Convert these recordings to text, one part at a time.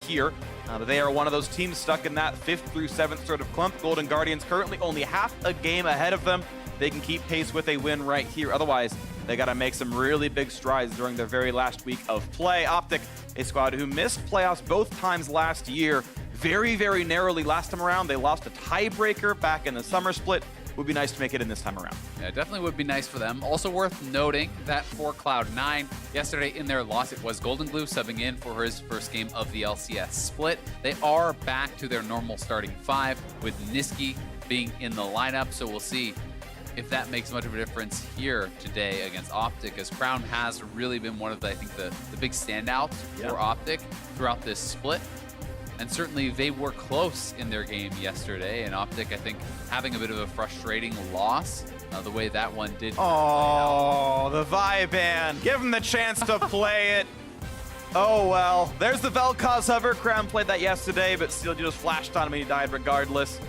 here. But they are one of those teams stuck in that 5th through 7th sort of clump. Golden Guardians currently only half a game ahead of them. They can keep pace with a win right here. Otherwise, they got to make some really big strides during their very last week of play. OpTic, a squad who missed playoffs both times last year, very, very narrowly last time around. They lost a tiebreaker back in the summer split. Would be nice to make it in this time around. Yeah, definitely would be nice for them. Also worth noting that for Cloud9, yesterday in their loss, it was Golden Glue subbing in for his first game of the LCS split. They are back to their normal starting 5 with Nisqy being in the lineup, so we'll see if that makes much of a difference here today against OpTic, as Crown has really been one of the, I think, the big standouts for OpTic throughout this split. And certainly they were close in their game yesterday, and OpTic, I think, having a bit of a frustrating loss, the way that one did. Oh, the Viban. Give him the chance to play it. Oh, well. There's the Vel'Koz hover. Crown played that yesterday, but still just flashed on him and he died regardless.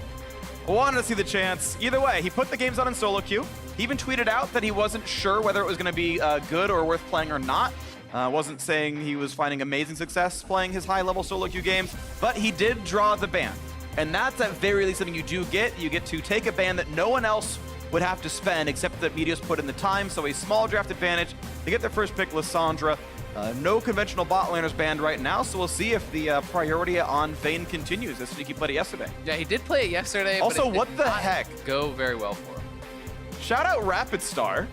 Wanted to see the chance. Either way, he put the games on in solo queue. He even tweeted out that he wasn't sure whether it was going to be good or worth playing or not. Wasn't saying he was finding amazing success playing his high-level solo queue games, but he did draw the ban. And that's at very least something you do get. You get to take a ban that no one else would have to spend, except that meteos put in the time, so a small draft advantage. They get their first pick, Lissandra. No conventional bot laners banned right now, so we'll see if the priority on Vayne continues, as Sneaky played it yesterday. Yeah, he did play it yesterday, also, but it what did the not heck? Go very well for him. Shout out Rapid Star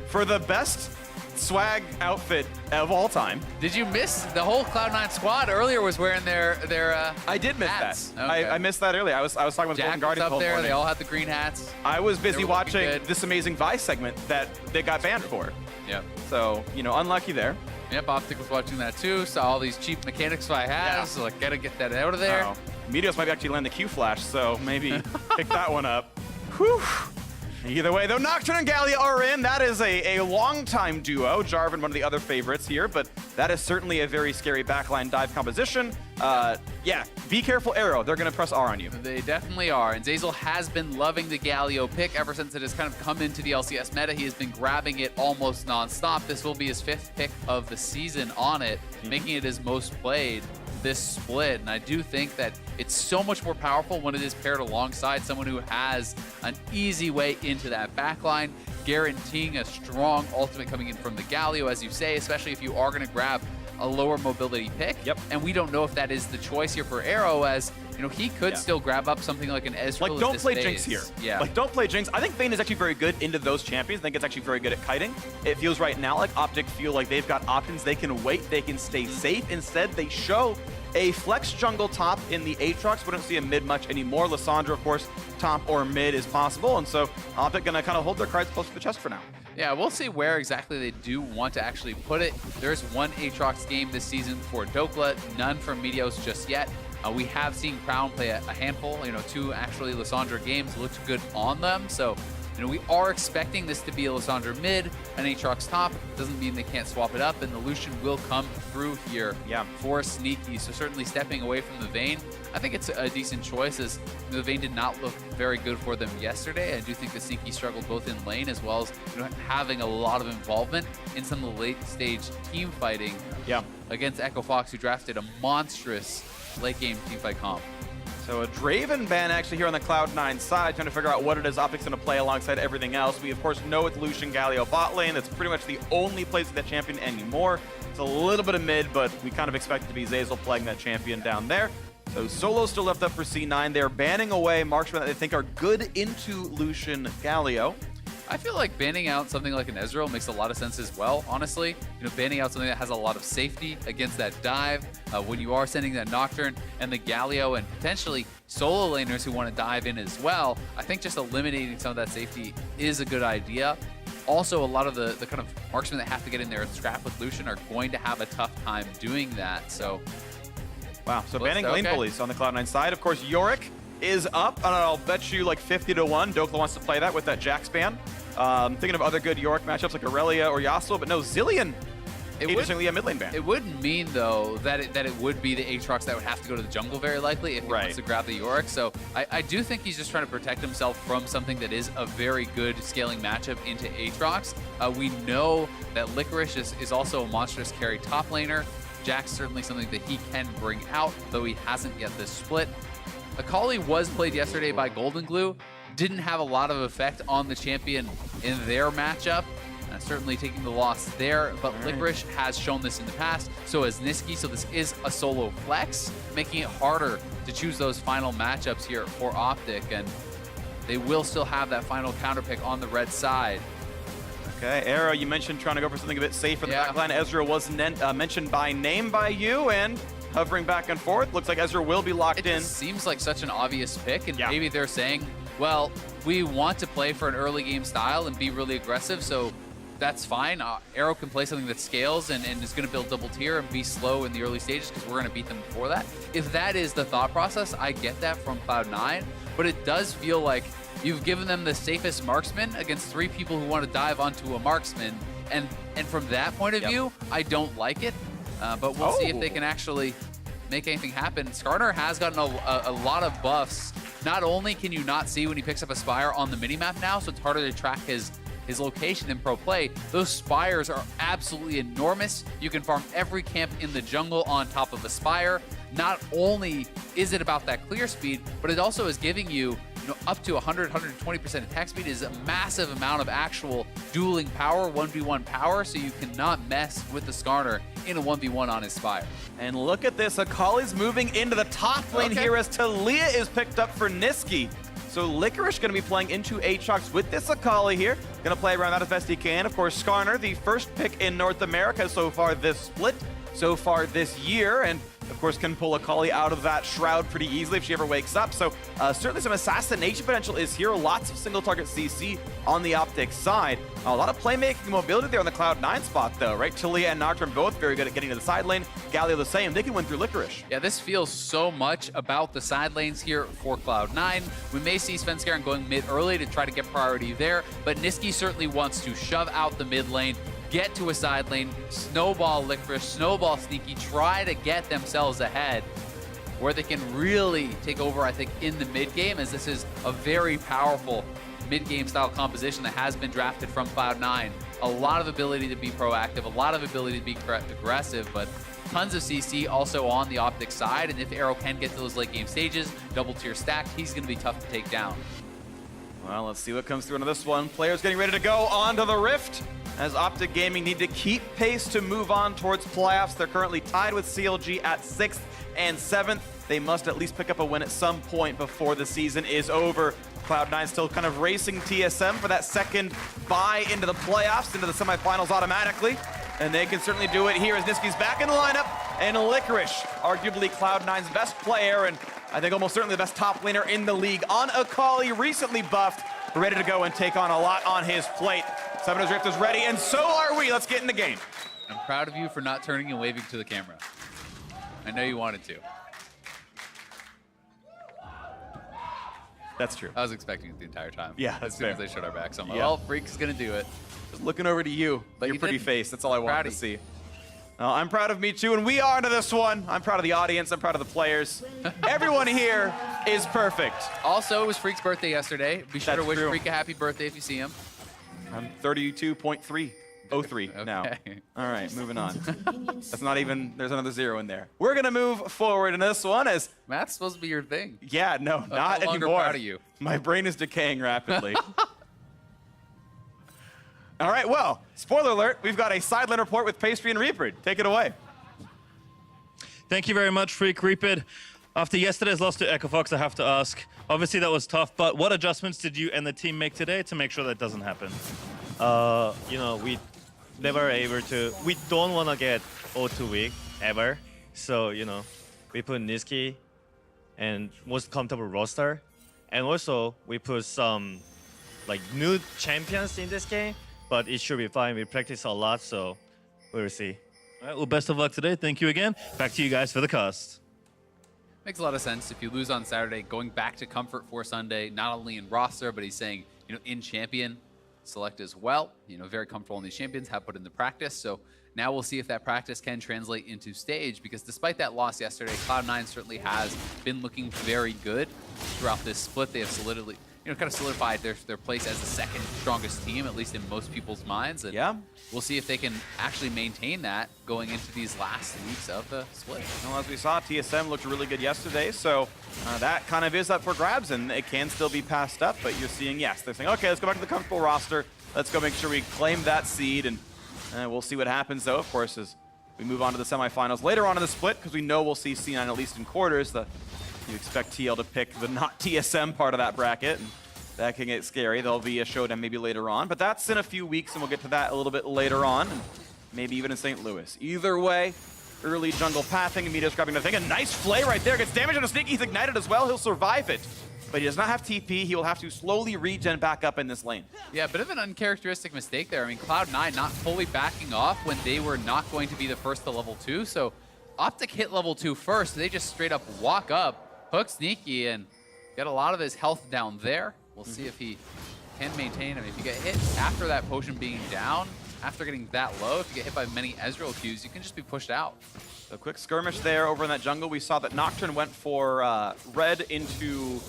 for the best swag outfit of all time. Did you miss the whole Cloud9 squad earlier was wearing their I did miss hats. that. Okay. I missed that earlier. I was talking with Jack Golden Guardian up the whole there. morning. They all had the green hats. I was busy were looking watching good. this amazing Vice segment that they got banned for. Yep. So, you know, unlucky there. Yep, OpTic was watching that too. Saw all these cheap mechanics I have, so like gotta get that out of there. Meteos might actually land the Q flash, so maybe pick that one up. Whew. Either way, though, Nocturne and Galio are in. That is a long-time duo. Jarvan, one of the other favorites here, but that is certainly a very scary backline dive composition. Yeah, be careful, Arrow. They're going to press R on you. They definitely are, and Zeyzal has been loving the Galio pick ever since it has kind of come into the LCS meta. He has been grabbing it almost non-stop. This will be his 5th pick of the season on it, making it his most played this split, and I do think that it's so much more powerful when it is paired alongside someone who has an easy way into that backline, guaranteeing a strong ultimate coming in from the Galio, as you say, especially if you are going to grab a lower mobility pick. Yep. And we don't know if that is the choice here for Arrow, as you know, he could still grab up something like an Ezreal. Like, don't play Jinx here. Yeah. Like, don't play Jinx. I think Vayne is actually very good into those champions. I think it's actually very good at kiting. It feels right now like OpTic feel like they've got options. They can wait. They can stay safe. Instead, they show a flex jungle top in the Aatrox. We don't see a mid much anymore. Lissandra, of course, top or mid is possible. And so OpTic going to kind of hold their cards close to the chest for now. Yeah, we'll see where exactly they do want to actually put it. There's one Aatrox game this season for Dhokla, none from meteos just yet. We have seen Crown play a handful, 2 actually Lissandra games, looked good on them. So, we are expecting this to be a Lissandra mid, an Aatrox top. Doesn't mean they can't swap it up, and the Lucian will come through here for Sneaky. So certainly stepping away from the Vayne, I think it's a decent choice, as the Vayne did not look very good for them yesterday. I do think the Sneaky struggled both in lane as well as having a lot of involvement in some of the late stage team fighting against Echo Fox, who drafted a monstrous late game teamfight comp. So a Draven ban actually here on the Cloud9 side, trying to figure out what it is OpTic's going to play alongside everything else. We, of course, know it's Lucian Galio bot lane. That's pretty much the only place of that champion anymore. It's a little bit of mid, but we kind of expect it to be Zeyzal playing that champion down there. So solo still left up for C9. They're banning away marksmen that they think are good into Lucian Galio. I feel like banning out something like an Ezreal makes a lot of sense as well, honestly. Banning out something that has a lot of safety against that dive, when you are sending that Nocturne and the Galio and potentially solo laners who want to dive in as well, I think just eliminating some of that safety is a good idea. Also, a lot of the kind of marksmen that have to get in there and scrap with Lucian are going to have a tough time doing that, so... Wow, so banning lane bullies on the Cloud9 side. Of course, Yorick is up, and I'll bet you like 50-1. Dhokla wants to play that with that Jax ban. Thinking of other good Yorick matchups like Aurelia or Yasuo, but no, Zilean. Interestingly, a mid lane ban. It wouldn't mean, though, that it would be the Aatrox that would have to go to the jungle very likely if he wants to grab the Yorick. So I do think he's just trying to protect himself from something that is a very good scaling matchup into Aatrox. We know that Licorice is also a monstrous carry top laner. Jack's certainly something that he can bring out, though he hasn't yet this split. Akali was played yesterday by Golden Glue. Didn't have a lot of effect on the champion in their matchup. Certainly taking the loss there, but Licorice has shown this in the past. So has Nisqy, so this is a solo flex, making it harder to choose those final matchups here for OpTic, and they will still have that final counter pick on the red side. Okay, Arrow, you mentioned trying to go for something a bit safer. The backline, Ezreal was mentioned by name by you, and hovering back and forth. Looks like Ezreal will be locked in. It seems like such an obvious pick, and maybe they're saying, well, we want to play for an early game style and be really aggressive, so that's fine. Arrow can play something that scales and is going to build double tier and be slow in the early stages because we're going to beat them before that. If that is the thought process, I get that from Cloud9, but it does feel like you've given them the safest marksman against 3 people who want to dive onto a marksman, and from that point of view, I don't like it, but we'll see if they can actually make anything happen. Skarner has gotten a lot of buffs. Not only can you not see when he picks up a Spire on the minimap now, so it's harder to track his location in pro play. Those Spires are absolutely enormous. You can farm every camp in the jungle on top of a Spire. Not only is it about that clear speed, but it also is giving you, up to 100-120% attack speed. Is a massive amount of actual dueling power, 1v1 power, so you cannot mess with the Skarner in a 1v1 on his Spire. And look at this, Akali's moving into the top lane here as Taliyah is picked up for Nisqy. So Licorice going to be playing into Aatrox with this Akali here. Going to play around that as best he can. Of course, Skarner, the first pick in North America so far this split, so far this year, and of course can pull Akali out of that shroud pretty easily if she ever wakes up. So certainly some assassination potential is here. Lots of single target CC on the OpTic side. A lot of playmaking and mobility there on the Cloud9 spot though, right? Taliyah and Nocturne both very good at getting to the side lane. Galio the same. They can win through Licorice. Yeah, this feels so much about the side lanes here for Cloud9. We may see Svenskeren going mid early to try to get priority there, but Nisqy certainly wants to shove out the mid lane, get to a side lane, snowball Licorice, snowball Sneaky, try to get themselves ahead where they can really take over, I think, in the mid game, as this is a very powerful mid-game style composition that has been drafted from Cloud9. A lot of ability to be proactive, a lot of ability to be aggressive, but tons of CC also on the OpTic side, and if Arrow can get to those late game stages, double tier stacked, he's going to be tough to take down. Well, let's see what comes through into this one. Players getting ready to go onto the Rift, as OpTic Gaming need to keep pace to move on towards playoffs. They're currently tied with CLG at 6th and 7th. They must at least pick up a win at some point before the season is over. Cloud9 still kind of racing TSM for that second bye into the playoffs, into the semifinals automatically. And they can certainly do it here as Nisqy's back in the lineup. And Licorice, arguably Cloud9's best player, and I think almost certainly the best top laner in the league, on Akali, recently buffed, ready to go and take on a lot on his plate. Seven Rift is ready, and so are we. Let's get in the game. I'm proud of you for not turning and waving to the camera. I know you wanted to. That's true. I was expecting it the entire time. Yeah, that's as soon fair. as they showed our backs, I'm like, well, Phreak's gonna do it. Just looking over to you, But your you pretty didn't. face. That's all I wanted Proud to of see. I'm proud of me too, and we are into this one. I'm proud of the audience. I'm proud of the players. Everyone here is perfect. Also, it was Phreak's birthday yesterday. Be sure That's to wish true. Phreak a happy birthday if you see him. I'm 32.303 now. All right, moving on. That's not even, there's another 0 in there. We're going to move forward in this one as, Math's supposed to be your thing. yeah, no, not no longer anymore. proud of you. My brain is decaying rapidly. All right, well, spoiler alert, we've got a sideline report with Pastry and Reaper. Take it away. Thank you very much, Phreak Reapid. After yesterday's loss to Echo Fox, I have to ask, obviously that was tough, but what adjustments did you and the team make today to make sure that doesn't happen? You know, we never able to, we don't want to get O2 weak ever. So, you know, we put Nisqy and most comfortable roster. And also we put some like new champions in this game, but it should be fine. We practice a lot, so we'll see. All right, well, best of luck today. Thank you again. Back to you guys for the cast. Makes a lot of sense. If you lose on Saturday, going back to comfort for Sunday, not only in roster, but he's saying, in champion select as well. Very comfortable in these champions, have put into practice. So now we'll see if that practice can translate into stage, because despite that loss yesterday, Cloud9 certainly has been looking very good throughout this split. They have kind of solidified their place as the second strongest team, at least in most people's minds. And Yeah. we'll see if they can actually maintain that going into these last weeks of the split. Well, as we saw, TSM looked really good yesterday, so that kind of is up for grabs, and it can still be passed up, but you're seeing, yes, they're saying, okay, let's go back to the comfortable roster. Let's go make sure we claim that seed, and we'll see what happens, though, of course, as we move on to the semifinals later on in the split, because we know we'll see C9 at least in quarters. You expect TL to pick the not TSM part of that bracket, and that can get scary. There'll be a showdown maybe later on, but that's in a few weeks, and we'll get to that a little bit later on, and maybe even in St. Louis. Either way, early jungle pathing, and meteos grabbing the thing. A nice flay right there, gets damage on a Nisqy. He's ignited as well, he'll survive it. But he does not have TP, he will have to slowly regen back up in this lane. Yeah, a bit of an uncharacteristic mistake there. I mean, Cloud9 not fully backing off when they were not going to be the first to level 2, so OpTic hit level 2 first, they just straight up walk up, hook Nisqy, and get a lot of his health down there. We'll see if he can maintain. I mean, if you get hit after that potion being down, after getting that low, if you get hit by many Ezreal Qs, you can just be pushed out. A quick skirmish there over in that jungle. We saw that Nocturne went for red into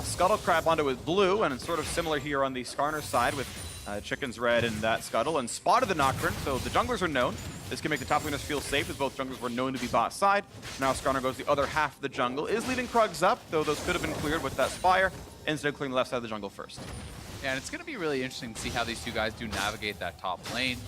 Scuttle Crab onto his blue, and it's sort of similar here on the Skarner side with Chicken's red and that Scuttle, and spotted the Nocturne, so the junglers are known. This can make the top laners feel safe, as both junglers were known to be bot side. Now Skarner goes the other half of the jungle, is leaving Krugs up, though those could have been cleared with that Spire, instead of clearing the left side of the jungle first. Yeah, and it's going to be really interesting to see how these two guys do navigate that top lane.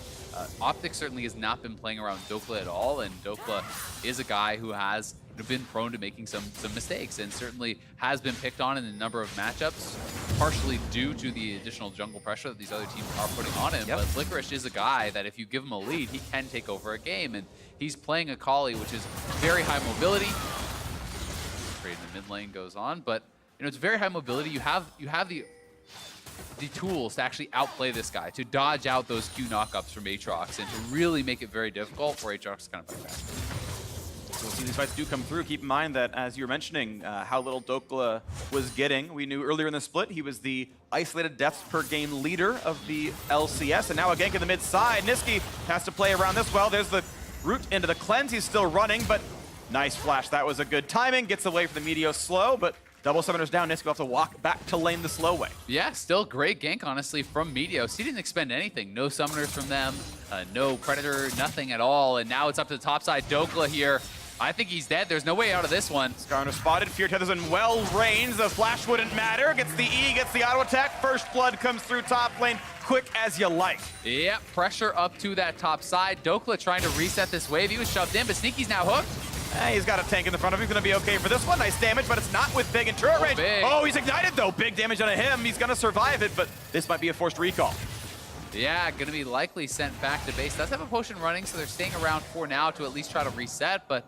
OpTic certainly has not been playing around Dhokla at all, and Dhokla is a guy who has been prone to making some mistakes, and certainly has been picked on in a number of matchups, partially due to the additional jungle pressure that these other teams are putting on him. Yep. But Licorice is a guy that if you give him a lead, he can take over a game, and he's playing Akali, which is very high mobility. Trade in the mid lane goes on, but it's very high mobility. You have the tools to actually outplay this guy, to dodge out those Q knockups from Aatrox, and to really make it very difficult for Aatrox to kind of fight back. So we'll see these fights do come through. Keep in mind that, as you were mentioning, how little Dhokla was getting. We knew earlier in the split he was the isolated deaths per game leader of the LCS, and now a gank in the mid side. Nisqy has to play around this well. There's the route into the cleanse. He's still running, but nice flash. That was a good timing. Gets away from the meteos slow, but double summoners down. Nisqy will have to walk back to lane the slow way. Yeah, still great gank, honestly, from meteos. He didn't expend anything. No summoners from them, no predator, nothing at all. And now it's up to the top side. Dhokla here. I think he's dead. There's no way out of this one. Skarner spotted. Fear Tether's in well range. The flash wouldn't matter. Gets the E, gets the auto attack. First blood comes through top lane. Quick as you like. Yep, pressure up to that top side. Dhokla trying to reset this wave. He was shoved in, but Sneaky's now hooked. He's got a tank in the front of him. He's going to be okay for this one. Nice damage, but it's not with Big and turret range. Big. Oh, he's ignited, though. Big damage on him. He's going to survive it, but this might be a forced recall. Yeah, going to be likely sent back to base. Does have a potion running, so they're staying around for now to at least try to reset, but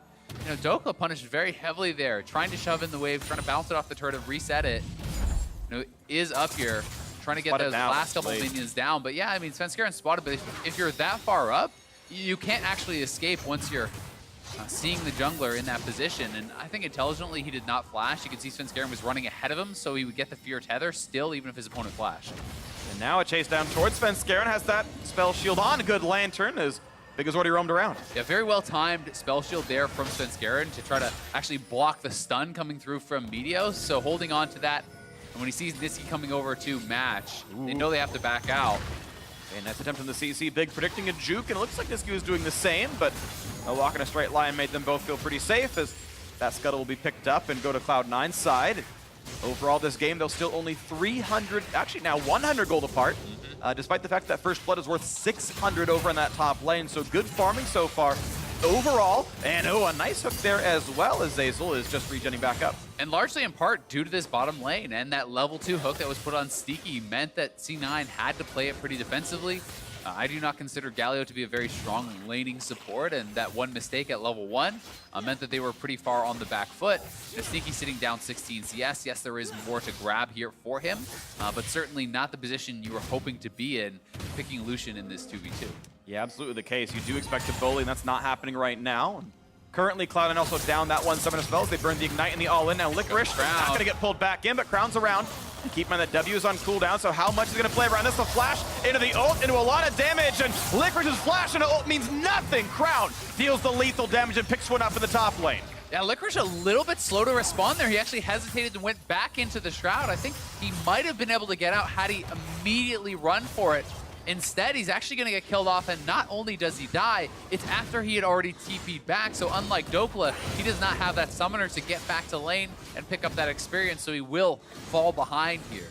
Dhokla punished very heavily there, trying to shove in the wave, trying to bounce it off the turret and reset it. Is up here, trying to get those last couple minions down. But yeah, I mean, Svenskeren spotted, but if you're that far up, you can't actually escape once you're seeing the jungler in that position. And I think intelligently he did not flash. You can see Svenskeren was running ahead of him, so he would get the fear tether still, even if his opponent flashed. And now a chase down towards Svenskeren. Has that spell shield on. Good lantern as Big has already roamed around. Yeah, very well timed spell shield there from Svenskeren to try to actually block the stun coming through from meteos. So holding on to that, and when he sees Nisqy coming over to match, they know they have to back out. And nice attempt on the CC. Big predicting a juke, and it looks like Nisqy was doing the same, but a walk in a straight line made them both feel pretty safe, as that scuttle will be picked up and go to Cloud9's side. Overall, this game, they'll still only 300, actually now 100 gold apart, despite the fact that first blood is worth 600 over in that top lane. So good farming so far overall. And a nice hook there as well, as Zeyzal is just regenning back up. And largely in part due to this bottom lane, and that level 2 hook that was put on Nisqy meant that C9 had to play it pretty defensively. I do not consider Galio to be a very strong laning support, and that one mistake at level 1 meant that they were pretty far on the back foot. Nisqy sitting down 16 CS. Yes, there is more to grab here for him, but certainly not the position you were hoping to be in, picking Lucian in this 2v2. Yeah, absolutely the case. You do expect a bully, and that's not happening right now. Currently, Cloud9 also down that one summoner spells. They burn the Ignite and the All-In. Now Licorice not going to get pulled back in, but Crown's around. And keep in mind that W is on cooldown, so how much is going to play around this? A flash into the ult, into a lot of damage, and Licorice's flash into ult means nothing. Crown deals the lethal damage and picks one up in the top lane. Yeah, Licorice a little bit slow to respond there. He actually hesitated and went back into the Shroud. I think he might have been able to get out had he immediately run for it. Instead, he's actually going to get killed off, and not only does he die, it's after he had already TP'd back. So unlike Dhokla, he does not have that summoner to get back to lane and pick up that experience, so he will fall behind here.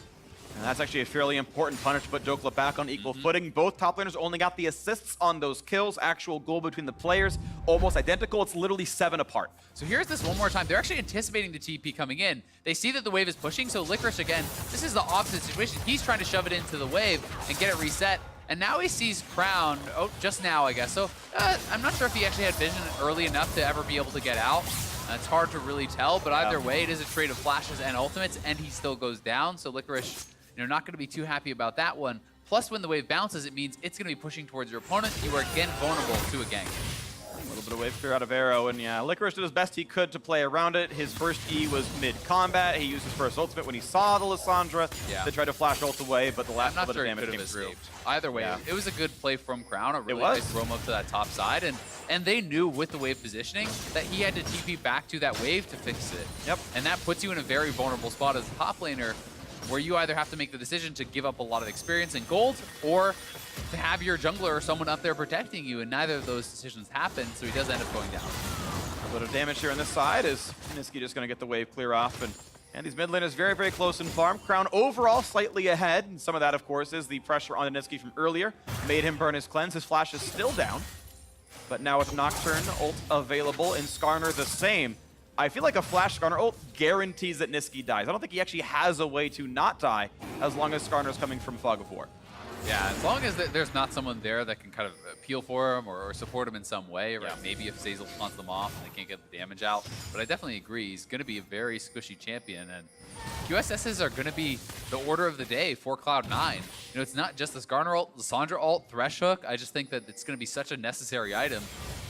And that's actually a fairly important punish to put Dhokla back on equal footing. Both top laners only got the assists on those kills. Actual goal between the players, almost identical. It's literally 7 apart. So here's this one more time. They're actually anticipating the TP coming in. They see that the wave is pushing, so Licorice, again, this is the opposite situation. He's trying to shove it into the wave and get it reset. And now he sees Crown, just now, I guess. So I'm not sure if he actually had vision early enough to ever be able to get out. It's hard to really tell, but either way, it is a trade of flashes and ultimates, and he still goes down. So Licorice, not going to be too happy about that one. Plus, when the wave bounces, it means it's going to be pushing towards your opponent. You are again vulnerable to a gank. A little bit of wave clear out of Arrow, and yeah, Licorice did his best he could to play around it. His first E was mid-combat. He used his first ultimate when he saw the Lissandra. They tried to flash ult away, but the last little bit of damage came through. Either way, it was a good play from Crown. A really nice roam up to that top side, and they knew with the wave positioning that he had to TP back to that wave to fix it. Yep. And that puts you in a very vulnerable spot as a top laner, where you either have to make the decision to give up a lot of experience and gold, or to have your jungler or someone up there protecting you, and neither of those decisions happen, so he does end up going down. A bit of damage here on this side is Nisqy just going to get the wave clear off, and these mid laners very, very close in farm. Crown overall slightly ahead, and some of that, of course, is the pressure on Nisqy from earlier. Made him burn his cleanse. His flash is still down, but now with Nocturne ult available, and Skarner the same. I feel like a flash Skarner ult guarantees that Nisqy dies. I don't think he actually has a way to not die as long as Skarner's coming from Fog of War. Yeah, as long as there's not someone there that can kind of appeal for him or support him in some way, right? Maybe if Zeyzal taunts them off and they can't get the damage out. But I definitely agree, he's going to be a very squishy champion, and QSSs are going to be the order of the day for Cloud9. It's not just the Skarner ult, Lissandra ult, Thresh hook. I just think that it's going to be such a necessary item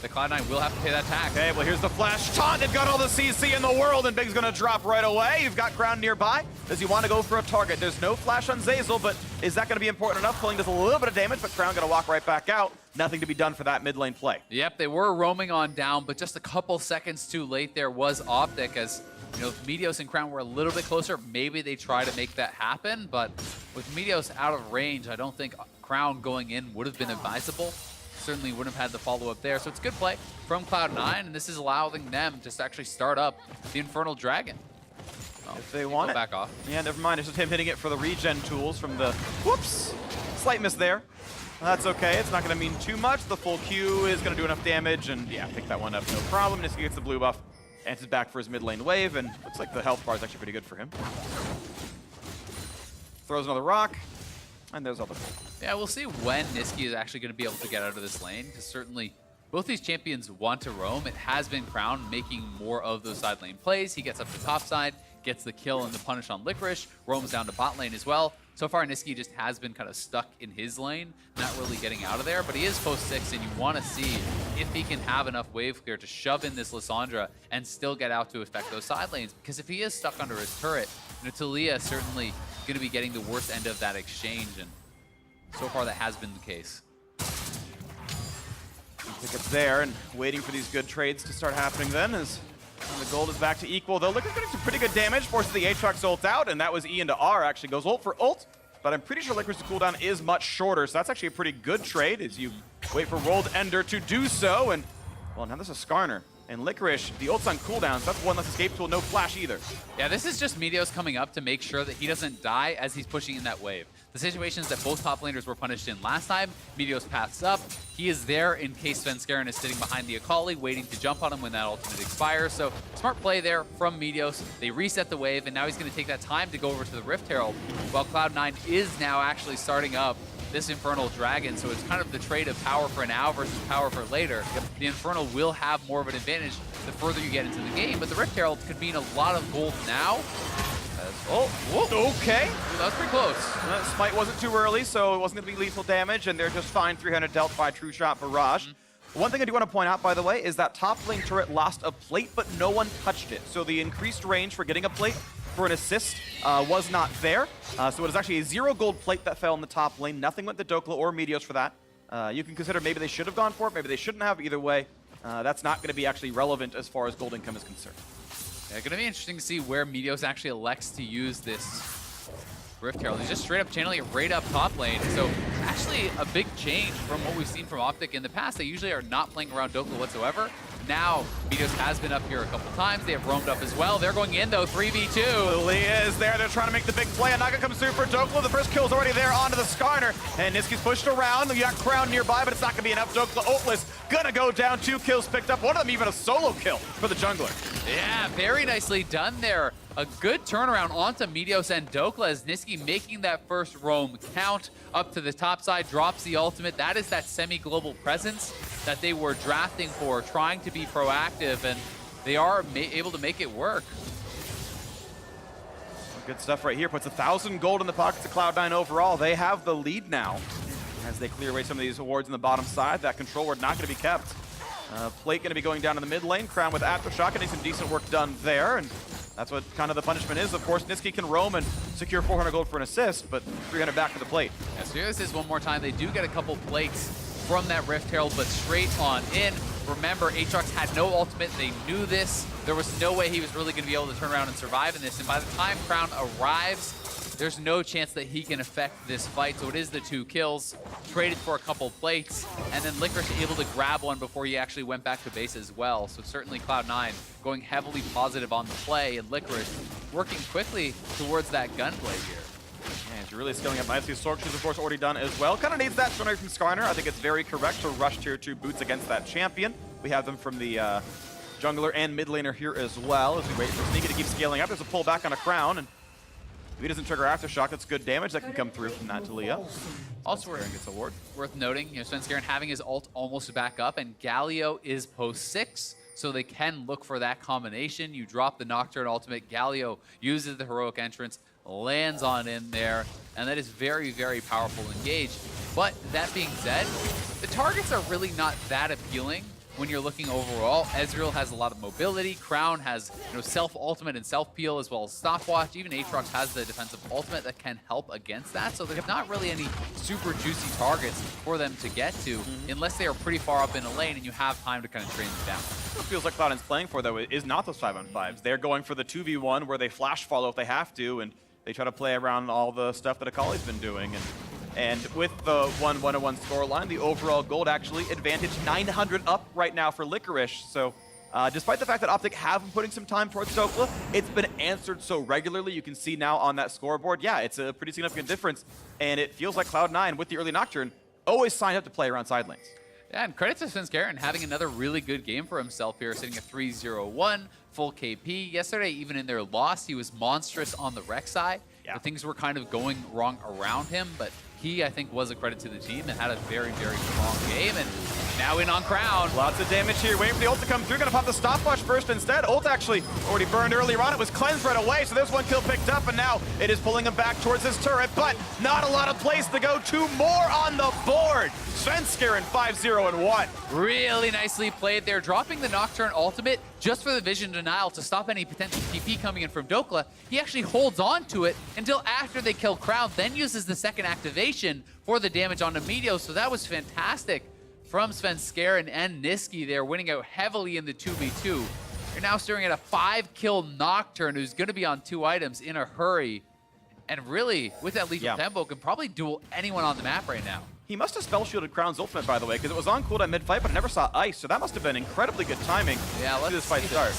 that Cloud9 will have to pay that tax. Okay, well here's the flash taunt. They've got all the CC in the world, and Big's gonna drop right away. You've got Crown nearby. Does he want to go for a target? There's no flash on Zeyzal, but is that gonna be important enough? Pulling does a little bit of damage, but Crown gonna walk right back out. Nothing to be done for that mid lane play. Yep, they were roaming on down, but just a couple seconds too late there was OpTic, as if Meteos and Crown were a little bit closer, maybe they try to make that happen, but with Meteos out of range, I don't think Crown going in would have been advisable. Certainly wouldn't have had the follow-up there. So it's good play from Cloud9, and this is allowing them to actually start up the Infernal Dragon. If they want it. Back off. Yeah, never mind. It's just him hitting it for the regen tools from the... Whoops! Slight miss there. That's okay. It's not going to mean too much. The full Q is going to do enough damage, and yeah, pick that one up, no problem. Nisqy gets the blue buff, and is back for his mid lane wave, and looks like the health bar is actually pretty good for him. Throws another rock. And there's other gold. Yeah, we'll see when Nisqy is actually going to be able to get out of this lane, because certainly both these champions want to roam. It has been Crown making more of those side lane plays. He gets up to top side, gets the kill and the punish on Licorice, roams down to bot lane as well. So far, Nisqy just has been kind of stuck in his lane, not really getting out of there, but he is post 6, and you want to see if he can have enough wave clear to shove in this Lissandra and still get out to affect those side lanes, because if he is stuck under his turret, Taliyah certainly going to be getting the worst end of that exchange, and so far that has been the case. Tickets there, and waiting for these good trades to start happening then, as the gold is back to equal, though Licorice getting some pretty good damage, forces the Aatrox ult out, and that was E into R, actually goes ult for ult, but I'm pretty sure Licorice's cooldown is much shorter, so that's actually a pretty good trade as you wait for World Ender to do so, and well, now this is Skarner. And Licorice, the ult's on cooldowns. That's one less escape tool, no flash either. Yeah, this is just Meteos coming up to make sure that he doesn't die as he's pushing in that wave. The situations that both top laners were punished in last time, Meteos paths up. He is there in case Svenskeren is sitting behind the Akali, waiting to jump on him when that ultimate expires. So smart play there from Meteos. They reset the wave, and now he's going to take that time to go over to the Rift Herald, while Cloud9 is now actually starting up this Infernal Dragon, so it's kind of the trade of power for now versus power for later. The Infernal will have more of an advantage the further you get into the game, but the Rift Herald could mean a lot of gold now. Oh, whoa, okay. That was pretty close. Smite wasn't too early, so it wasn't going to be lethal damage, and they're just fine 300 dealt by True Shot Barrage. One thing I do want to point out, by the way, is that top lane turret lost a plate, but no one touched it. So the increased range for getting a plate for an assist was not there. So it was actually a 0 gold plate that fell in the top lane. Nothing went to Dhokla or Meteos for that. You can consider maybe they should have gone for it, maybe they shouldn't have. Either way, that's not going to be actually relevant as far as gold income is concerned. Yeah, gonna be interesting to see where meteos actually elects to use this Rift Herald. He's just straight up channeling it right up top lane. So actually a big change from what we've seen from OpTic in the past. They usually are not playing around Dhokla whatsoever. Now, meteos has been up here a couple times. They have roamed up as well. They're going in though, 3v2. Taliyah is there. They're trying to make the big play. A Naga comes through for Dhokla. The first kill's already there onto the Skarner. And Nisqy's pushed around. You got Crown nearby, but it's not going to be enough. Dhokla ultless. Gonna go down. 2 kills picked up. One of them even a solo kill for the jungler. Yeah, very nicely done there. A good turnaround onto meteos and Dhokla as Nisqy making that first roam count up to the top side, drops the ultimate. That is that semi-global presence that they were drafting for, trying to be proactive, and they are able to make it work. Good stuff right here. Puts 1,000 gold in the pockets of Cloud9 overall. They have the lead now as they clear away some of these awards on the bottom side. That control ward not going to be kept. Phreak going to be going down in the mid lane. Crown with Aatrox getting some decent work done there, and that's what kind of the punishment is. Of course, Nisqy can roam and secure 400 gold for an assist, but 300 back to the plate. Yeah, so here this is one more time. They do get a couple plates from that Rift Herald, but straight on in. Remember, Aatrox had no ultimate. They knew this. There was no way he was really going to be able to turn around and survive in this. And by the time Crown arrives, there's no chance that he can affect this fight. So it is the 2 kills, traded for a couple plates, and then Licorice able to grab one before he actually went back to base as well. So certainly Cloud9 going heavily positive on the play, and Licorice working quickly towards that gunplay here. Yeah, he's really scaling up nicely. Sorcerer's, of course, already done as well. Kind of needs that stun from Skarner. I think it's very correct to rush tier 2 boots against that champion. We have them from the jungler and mid laner here as well as we wait for Sneaky to keep scaling up. There's a pull back on a Crown, and if he doesn't trigger Aftershock, that's good damage that can come through from that Taliyah. Also gets a ward. Worth noting, Svenskeren having his ult almost back up, and Galio is post 6, so they can look for that combination. You drop the Nocturne ultimate, Galio uses the heroic entrance, lands on in there, and that is very, very powerful engage. But that being said, the targets are really not that appealing when you're looking overall. Ezreal has a lot of mobility. Crown has self-ultimate and self-peel as well as stopwatch. Even Aatrox has the defensive ultimate that can help against that. So there's not really any super juicy targets for them to get to unless they are pretty far up in a lane and you have time to kind of train them down. What feels like Cloud9's playing for, though, is not those 5-on-5s. They're going for the 2v1 where they flash follow if they have to, and they try to play around all the stuff that Akali's been doing. And with the 1-1-1 scoreline, the overall gold actually advantage 900 up right now for Licorice. So despite the fact that OpTic have been putting some time towards Dhokla, it's been answered so regularly. You can see now on that scoreboard, yeah, it's a pretty significant difference. And it feels like Cloud9 with the early Nocturne always signed up to play around side lanes. Yeah, and credit to Svenskeren having another really good game for himself here, sitting at 3-0-1, full KP. Yesterday, even in their loss, he was monstrous on the rec side. Yeah. But things were kind of going wrong around him, but he, I think, was a credit to the team and had a very, very strong game. And now in on Crown. Lots of damage here. Waiting for the ult to come through. Gonna pop the stopwatch first instead. Ult actually already burned earlier on. It was cleansed right away, so there's 1 kill picked up, and now it is pulling him back towards his turret, but not a lot of place to go. 2 more on the board. Svenskeren 5-0-1. Really nicely played there, dropping the Nocturne ultimate just for the vision denial to stop any potential TP coming in from Dhokla. He actually holds on to it until after they kill Crown, then uses the second activation for the damage onto meteos. So that was fantastic from Svenskeren and Nisqy there, winning out heavily in the 2v2. You're now staring at a 5-kill Nocturne who's going to be on 2 items in a hurry. And really, with that lethal tempo, can probably duel anyone on the map right now. He must have spell shielded Crown's ultimate, by the way, because it was on cooldown mid-fight, but I never saw ice, so that must have been incredibly good timing. Yeah, let's see this fight start.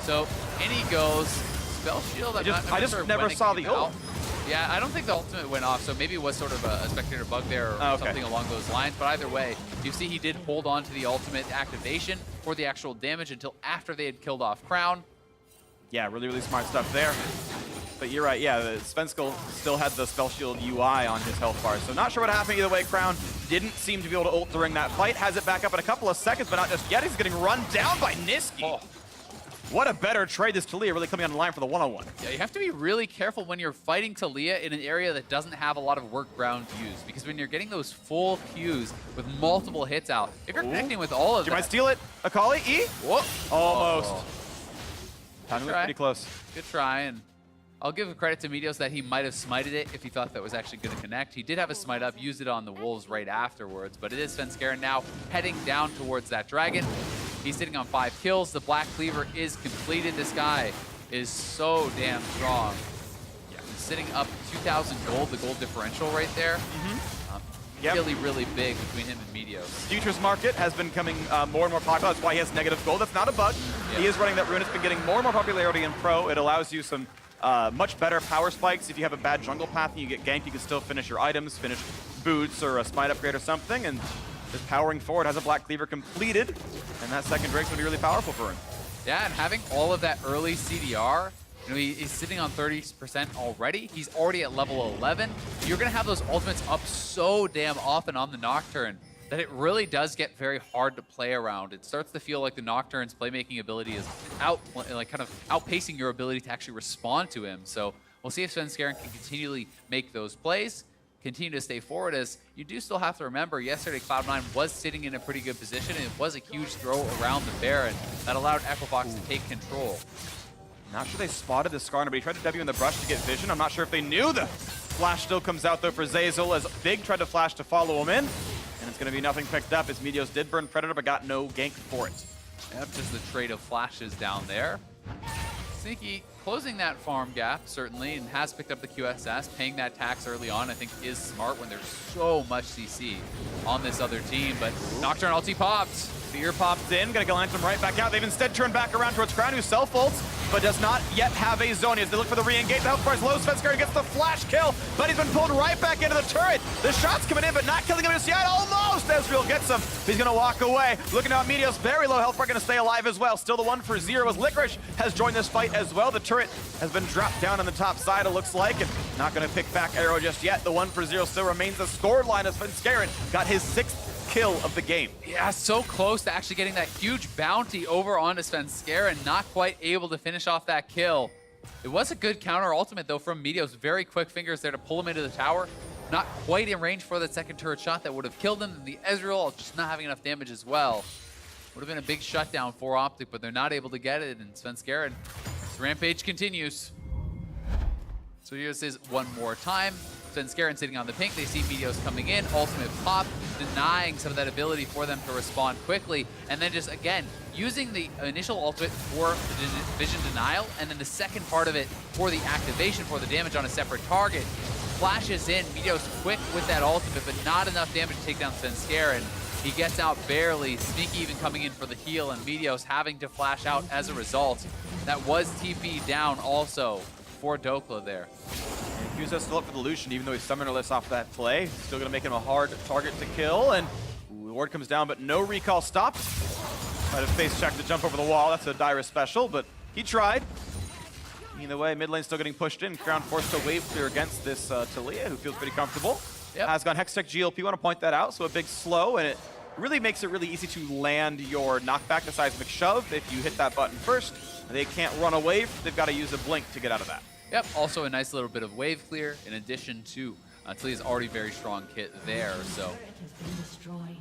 So, in he goes. Spell shield, I just never saw the ult. Yeah, I don't think the ultimate went off, so maybe it was sort of a spectator bug there or something along those lines. But either way, you see he did hold on to the ultimate activation for the actual damage until after they had killed off Crown. Yeah, really, really smart stuff there. But you're right, yeah, Svenskeren still had the Spell Shield UI on his health bar, so not sure what happened either way. Crown didn't seem to be able to ult during that fight. Has it back up in a couple of seconds, but not just yet. He's getting run down by Nisqy. Oh. What a better trade, this Taliyah really coming on the line for the one-on-one. Yeah, you have to be really careful when you're fighting Taliyah in an area that doesn't have a lot of work ground used, because when you're getting those full Qs with multiple hits out, if you're connecting with all of them... You might steal it. Akali, E? Whoa. Almost. Oh. Time to pretty close. Good try, and I'll give credit to meteos that he might have smited it if he thought that was actually going to connect. He did have a smite up, used it on the wolves right afterwards, but it is Svenskeren now heading down towards that dragon. He's sitting on 5 kills. The Black Cleaver is completed. This guy is so damn strong. Yeah, he's sitting up 2,000 gold, the gold differential right there. Yep. Really, really big between him and meteos. Futures market has been becoming more and more popular. That's why he has negative gold. That's not a bug. Yeah. He is running that rune. It's been getting more and more popularity in pro. It allows you some much better power spikes. If you have a bad jungle path and you get ganked, you can still finish your items, finish boots or a smite upgrade or something, and just powering forward, has a Black Cleaver completed, and that second drink's gonna be really powerful for him. Yeah, and having all of that early CDR, you know, he's sitting on 30% already. He's already at level 11. You're going to have those ultimates up so damn often on the Nocturne that it really does get very hard to play around. It starts to feel like the Nocturne's playmaking ability is kind of outpacing your ability to actually respond to him. So we'll see if Svenskeren can continually make those plays, continue to stay forward, as you do still have to remember yesterday Cloud9 was sitting in a pretty good position, and it was a huge throw around the Baron that allowed Equifox to take control. Not sure they spotted the Skarner, but he tried to W in the brush to get vision. I'm not sure if they knew the flash still comes out though for Zeyzal, as Big tried to flash to follow him in. And it's going to be nothing picked up as Meteos did burn Predator, but got no gank for it. Yep, just the trade of flashes down there. Nisqy closing that farm gap, certainly, and has picked up the QSS. Paying that tax early on, I think, is smart when there's so much CC on this other team. But Nocturne ulti popped. Fear popped in, gonna glance him right back out. They've instead turned back around towards Crown, who self-ults, but does not yet have a zone. As they look for the re-engage, the health bar is low. Svenskeren gets the flash kill, but he's been pulled right back into the turret. The shot's coming in, but not killing him just yet. Almost! Ezreal gets him. He's gonna walk away. Looking out, Meteos, very low health bar, gonna stay alive as well. Still the 1-for-0 as Licorice has joined this fight as well. The turret has been dropped down on the top side, it looks like, and not gonna pick back arrow just yet. The 1-for-0 still remains the score line as Svenskeren got his 6th kill of the game. Yeah, so close to actually getting that huge bounty over onto Svenskeren, not quite able to finish off that kill. It was a good counter ultimate though from Meteos, very quick fingers there to pull him into the tower. Not quite in range for that second turret shot that would have killed him. And the Ezreal just not having enough damage as well. Would have been a big shutdown for OpTic, but they're not able to get it, and Svenskeren, this rampage continues. So here's his one more time. Svenskeren sitting on the pink, they see Meteos coming in, ultimate pop, denying some of that ability for them to respond quickly, and then just, again, using the initial ultimate for the vision denial, and then the second part of it for the activation, for the damage on a separate target. Flashes in, Meteos quick with that ultimate, but not enough damage to take down Svenskeren. He gets out barely, Sneaky even coming in for the heal, and Meteos having to flash out as a result. That was TP down also for Dhokla there. Q's still up for the Lucian, even though he's summonerless off that play. Still gonna make him a hard target to kill, and the ward comes down, but no recall stopped. Might have face checked to jump over the wall. That's a Dyrus special, but he tried. Either way, mid lane still getting pushed in. Crown forced to wave clear against this Taliyah, who feels pretty comfortable. Yep. Has gone Hextech GLP, want to point that out, so a big slow, and it really makes it really easy to land your knockback, the seismic shove. If you hit that button first, they can't run away. They've got to use a blink to get out of that. Yep, also a nice little bit of wave clear in addition to Taliyah's already very strong kit there, so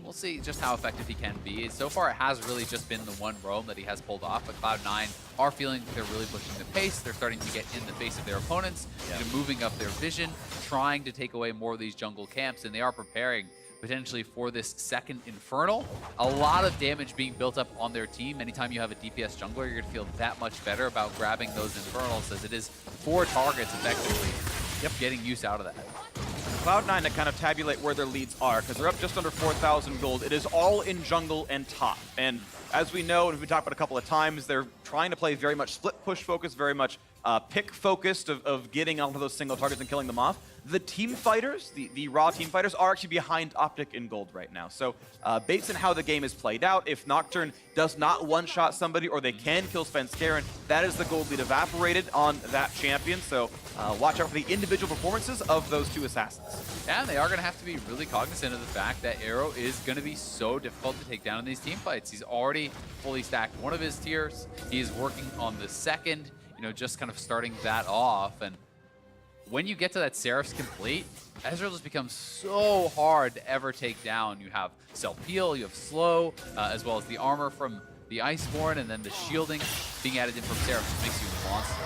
we'll see just how effective he can be. So far, it has really just been the one roam that he has pulled off, but Cloud9 are feeling they're really pushing the pace. They're starting to get in the face of their opponents, moving up their vision, trying to take away more of these jungle camps, and they are preparing potentially for this second Infernal. A lot of damage being built up on their team. Anytime you have a DPS jungler, you're going to feel that much better about grabbing those Infernals, as it is 4 targets effectively. Yep, getting use out of that. Cloud9 to kind of tabulate where their leads are, because they're up just under 4,000 gold. It is all in jungle and top. And as we know, and we've talked about a couple of times, they're trying to play very much split push focused, very much pick focused of getting onto those single targets and killing them off. The team fighters, the raw team fighters, are actually behind OpTic in gold right now. So based on how the game is played out, if Nocturne does not one-shot somebody or they can kill Svenskeren, that is the gold lead evaporated on that champion. So watch out for the individual performances of those two assassins. And they are going to have to be really cognizant of the fact that Arrow is going to be so difficult to take down in these team fights. He's already fully stacked one of his tiers. He is working on the second, just kind of starting that off. And when you get to that Seraph's complete, Ezreal just becomes so hard to ever take down. You have self-heal, you have slow, as well as the armor from the Iceborne, and then the shielding being added in from Seraph just makes you a monster.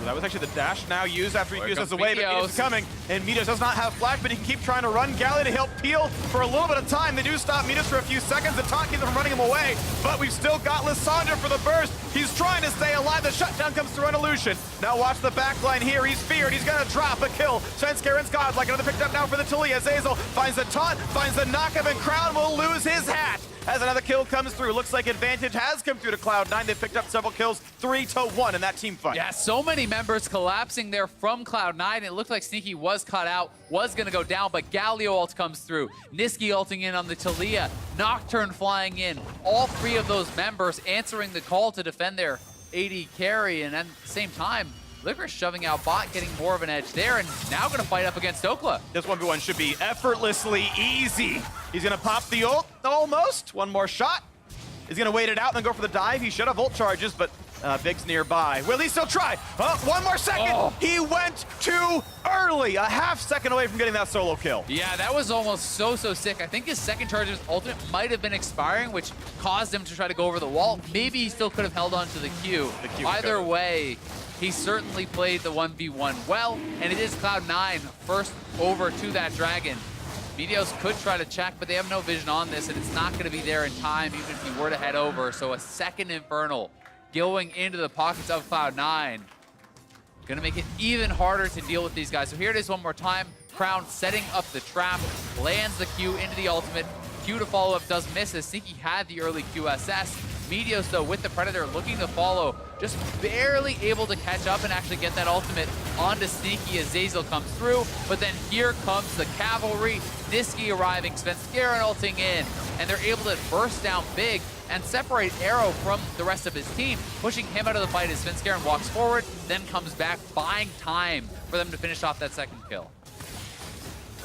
That was actually the dash now used after he used as a wave. Meteos. It's coming, and meteos does not have flash, but he can keep trying to run Galio to help peel for a little bit of time. They do stop meteos for a few seconds. The taunt keeps them from running him away, but we've still got Lissandra for the burst. He's trying to stay alive. The shutdown comes through on Lucian. Now watch the backline here. He's feared. He's gonna drop a kill. Svenskeren's godlike. Another picked up now for the Taliyah. Zeyzal finds the taunt, finds the knockup, and Crown will lose his hat as another kill comes through. Looks like advantage has come through to Cloud9. They've picked up several kills, 3-1 in that team fight. Yeah, so many members collapsing there from Cloud9. It looked like Nisqy was caught out, was gonna go down, but Galio ult comes through. Nisqy ulting in on the Taliyah, Nocturne flying in. All three of those members answering the call to defend their AD carry, and at the same time, Licorice shoving out bot, getting more of an edge there, and now gonna fight up against Dhokla. This 1v1 should be effortlessly easy. He's gonna pop the ult, almost. One more shot. He's gonna wait it out and then go for the dive. He should have ult charges, but Big's nearby. Will he still try? One more second. Oh. He went too early. A half second away from getting that solo kill. Yeah, that was almost so sick. I think his second charge of his ultimate might have been expiring, which caused him to try to go over the wall. Maybe he still could have held on to the Q. Either way, he certainly played the 1v1 well, and it is Cloud9 first over to that dragon. meteos could try to check, but they have no vision on this, and it's not going to be there in time, even if he were to head over. So a second Infernal going into the pockets of Cloud9. Going to make it even harder to deal with these guys. So here it is one more time. Crown setting up the trap, lands the Q into the ultimate. Q to follow up does miss as Nisqy had the early QSS. meteos, though, with the Predator looking to follow, just barely able to catch up and actually get that ultimate onto Nisqy as Zeyzal comes through. But then here comes the cavalry. Nisqy arriving, Svenskeren ulting in, and they're able to burst down big and separate Arrow from the rest of his team, pushing him out of the fight as Svenskeren walks forward, then comes back, buying time for them to finish off that second kill.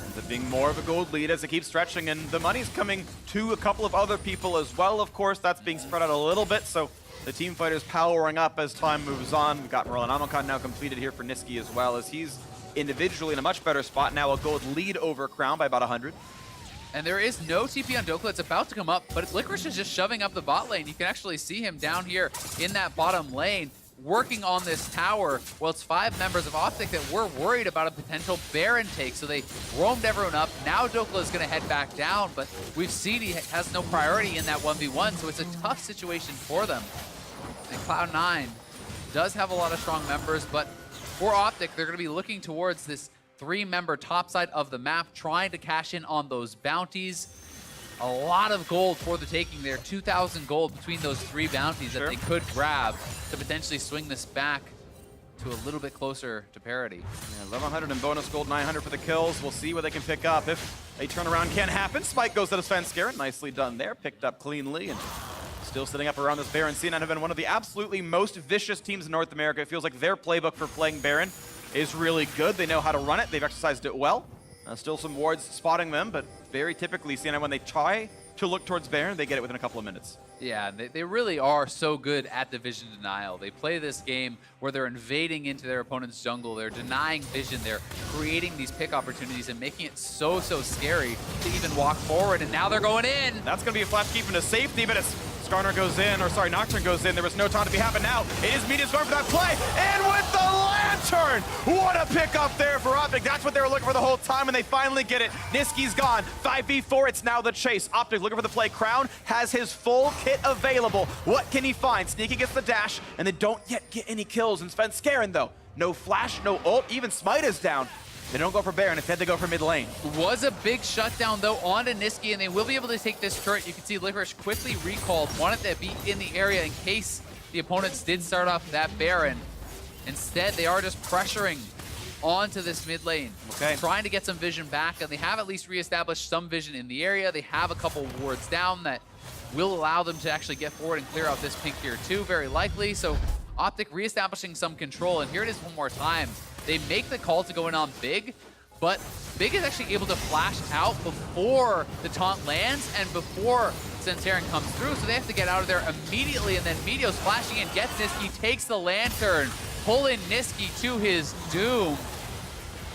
Ends up being more of a gold lead as it keeps stretching, and the money's coming to a couple of other people as well. Of course, that's being spread out a little bit, so the team fighters powering up as time moves on. We've got Merlin Amokon now completed here for Nisqy as well, as he's individually in a much better spot. Now a gold lead over Crown by about 100. And there is no TP on Dhokla. It's about to come up, but Licorice is just shoving up the bot lane. You can actually see him down here in that bottom lane, working on this tower. Well, it's 5 members of OpTic that were worried about a potential Baron take, so they roamed everyone up. Now Dhokla is going to head back down, but we've seen he has no priority in that 1v1, so it's a tough situation for them. And Cloud9 does have a lot of strong members, but for OpTic, they're going to be looking towards this 3-member top side of the map, trying to cash in on those bounties. A lot of gold for the taking there, 2,000 gold between those 3 bounties that they could grab to potentially swing this back to a little bit closer to parity. Yeah, 1,100 in bonus gold, 900 for the kills. We'll see what they can pick up. If a turnaround can happen, Spike goes to the Svenskeren. Nicely done there, picked up cleanly, and still sitting up around this Baron. C9 have been one of the absolutely most vicious teams in North America. It feels like their playbook for playing Baron is really good. They know how to run it. They've exercised it well. Still some wards spotting them, but very typically, C9, when they try to look towards Baron, they get it within a couple of minutes. Yeah, they really are so good at the vision denial. They play this game where they're invading into their opponent's jungle, they're denying vision, they're creating these pick opportunities and making it so scary to even walk forward, and now they're going in! That's going to be a flash keep into safety, but as Skarner goes in, or sorry, Nocturne goes in, there was no time to be happening now. It is meteos going for that play, and with the lantern! What a pick up there for OpTic. That's what they were looking for the whole time, and they finally get it. Nisqy's gone. 5v4, it's now the chase. OpTic looking for the play. Crown has his full kit available. What can he find? Sneaky gets the dash, and they don't yet get any kills. And Svenskeren, though, no flash, no ult, even Smite is down. They don't go for Baron, instead they go for mid lane. Was a big shutdown, though, onto Nisqy, and they will be able to take this turret. You can see Licorice quickly recalled, wanted to be in the area in case the opponents did start off that Baron. Instead, they are just pressuring onto this mid lane, trying to get some vision back, and they have at least reestablished some vision in the area. They have a couple wards down that will allow them to actually get forward and clear out this pink here too, very likely. So OpTic reestablishing some control, and here it is one more time. They make the call to go in on Big, but Big is actually able to flash out before the taunt lands and before Svenskeren comes through, so they have to get out of there immediately, and then meteos flashing in, gets Nisqy, takes the lantern, pulling Nisqy to his doom.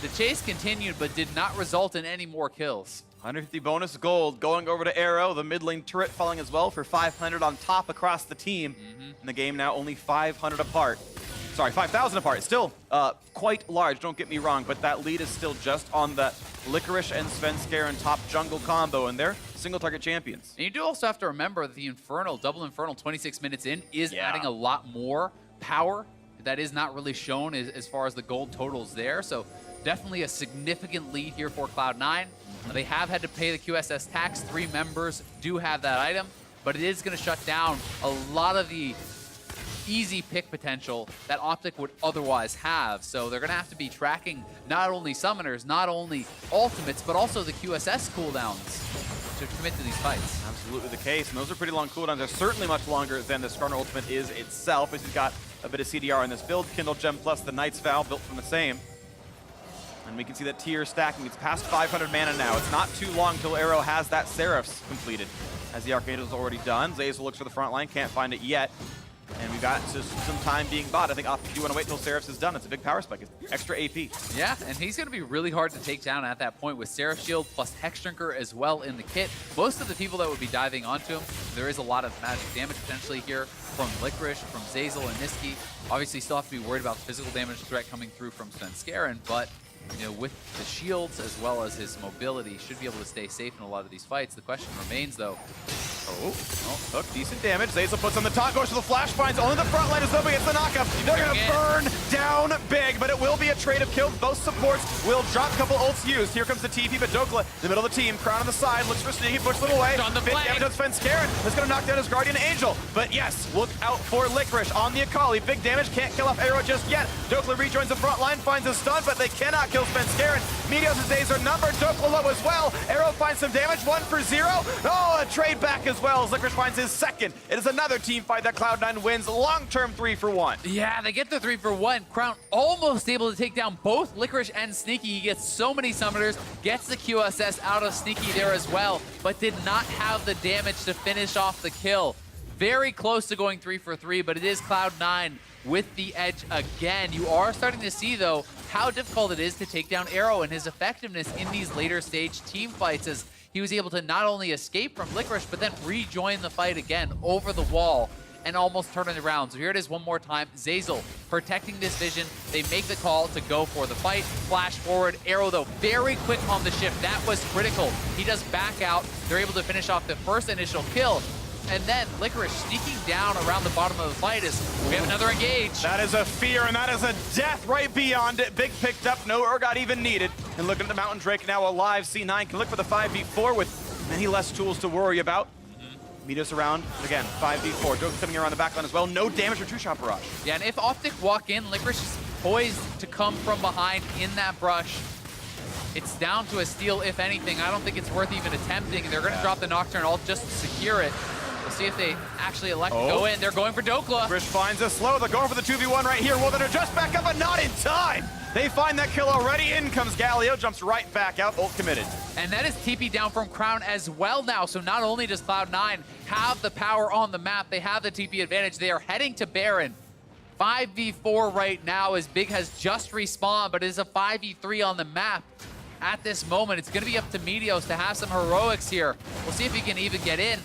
The chase continued, but did not result in any more kills. 150 bonus gold going over to Arrow, the mid lane turret falling as well for 500 on top across the team. And the game now only 500 apart. sorry, 5,000 apart. It's still quite large, don't get me wrong, but that lead is still just on that Licorice and Svenskeren top jungle combo, and they're single target champions. And you do also have to remember that the Infernal, double Infernal 26 minutes in is adding a lot more power that is not really shown as far as the gold totals there. So definitely a significant lead here for Cloud9. They have had to pay the QSS tax. 3 members do have that item, but it is going to shut down a lot of the easy pick potential that OpTic would otherwise have. So they're going to have to be tracking not only summoners, not only ultimates, but also the QSS cooldowns to commit to these fights. Absolutely the case, and those are pretty long cooldowns. They're certainly much longer than the Skarner ultimate is itself, as he's got a bit of CDR in this build. Kindle Gem plus the Knight's Vow built from the same. And we can see that tier stacking. It's past 500 mana now. It's not too long till Arrow has that Seraph's completed, as the Archangel's already done. Zeyzal looks for the front line, can't find it yet. And we've got just some time being bought. I think OpTic do want to wait till Seraph's is done. It's a big power spike. It's extra AP. Yeah, and he's going to be really hard to take down at that point with Seraph Shield plus Hex Drinker as well in the kit. Most of the people that would be diving onto him, there is a lot of magic damage potentially here from Licorice, from Zeyzal and Nisqy. Obviously, still have to be worried about the physical damage threat coming through from Svenskeren, but you know, with the shields as well as his mobility, should be able to stay safe in a lot of these fights. The question remains, though. Oh, Hook, decent damage. Zeyzal puts on the top, goes for the flash finds. Only the front line is up against the knockup. They're going to burn down big, but it will be a trade of kills. Both supports will drop a couple ults used. Here comes the TP, but Dhokla in the middle of the team. Crown on the side, looks for Sneaky, pushes them away. On the big damage on Svenskeren. That's going to knock down his Guardian Angel. But yes, look out for Licorice on the Akali. Big damage, can't kill off Arrow just yet. Dhokla rejoins the front line, finds a stun, but they cannot kill Svenskeren. Meteos' days are numbered. Dhokla low as well. Arrow finds some damage, 1 for 0. Oh, a trade back as well as Licorice finds his second. It is another team fight that Cloud9 wins. Long-term 3 for 1. Yeah, they get the 3 for 1. Crown almost able to take down both Licorice and Sneaky. He gets so many summoners, gets the QSS out of Sneaky there as well, but did not have the damage to finish off the kill. Very close to going 3 for 3, but it is Cloud9 with the edge again. You are starting to see, though, how difficult it is to take down Arrow and his effectiveness in these later stage team fights, as he was able to not only escape from Licorice, but then rejoin the fight again over the wall and almost turn it around. So here it is one more time. Zeyzal protecting this vision. They make the call to go for the fight. Flash forward. Arrow, though, very quick on the shift. That was critical. He does back out. They're able to finish off the first initial kill. And then Licorice sneaking down around the bottom of the fight as we have another engage. That is a fear, and that is a death right beyond it. Big picked up, no Urgot even needed. And looking at the Mountain Drake now alive. C9 can look for the 5v4 with many less tools to worry about. Meteos around, again, 5v4. Dhokla coming around the backline as well. No damage for two-shot barrage. Yeah, and if OpTic walk in, Licorice is poised to come from behind in that brush. It's down to a steal, if anything. I don't think it's worth even attempting. They're going to drop the Nocturne ult just to secure it. We'll see if they actually elect to go in. They're going for Dhokla. Thresh finds a slow. They're going for the 2v1 right here. Well, they're just back up, but not in time. They find that kill already. In comes Galio, jumps right back out, ult committed. And that is TP down from Crown as well now. So not only does Cloud9 have the power on the map, they have the TP advantage. They are heading to Baron. 5v4 right now as Big has just respawned, but it is a 5v3 on the map. At this moment, it's going to be up to Meteos to have some heroics here. We'll see if he can even get in.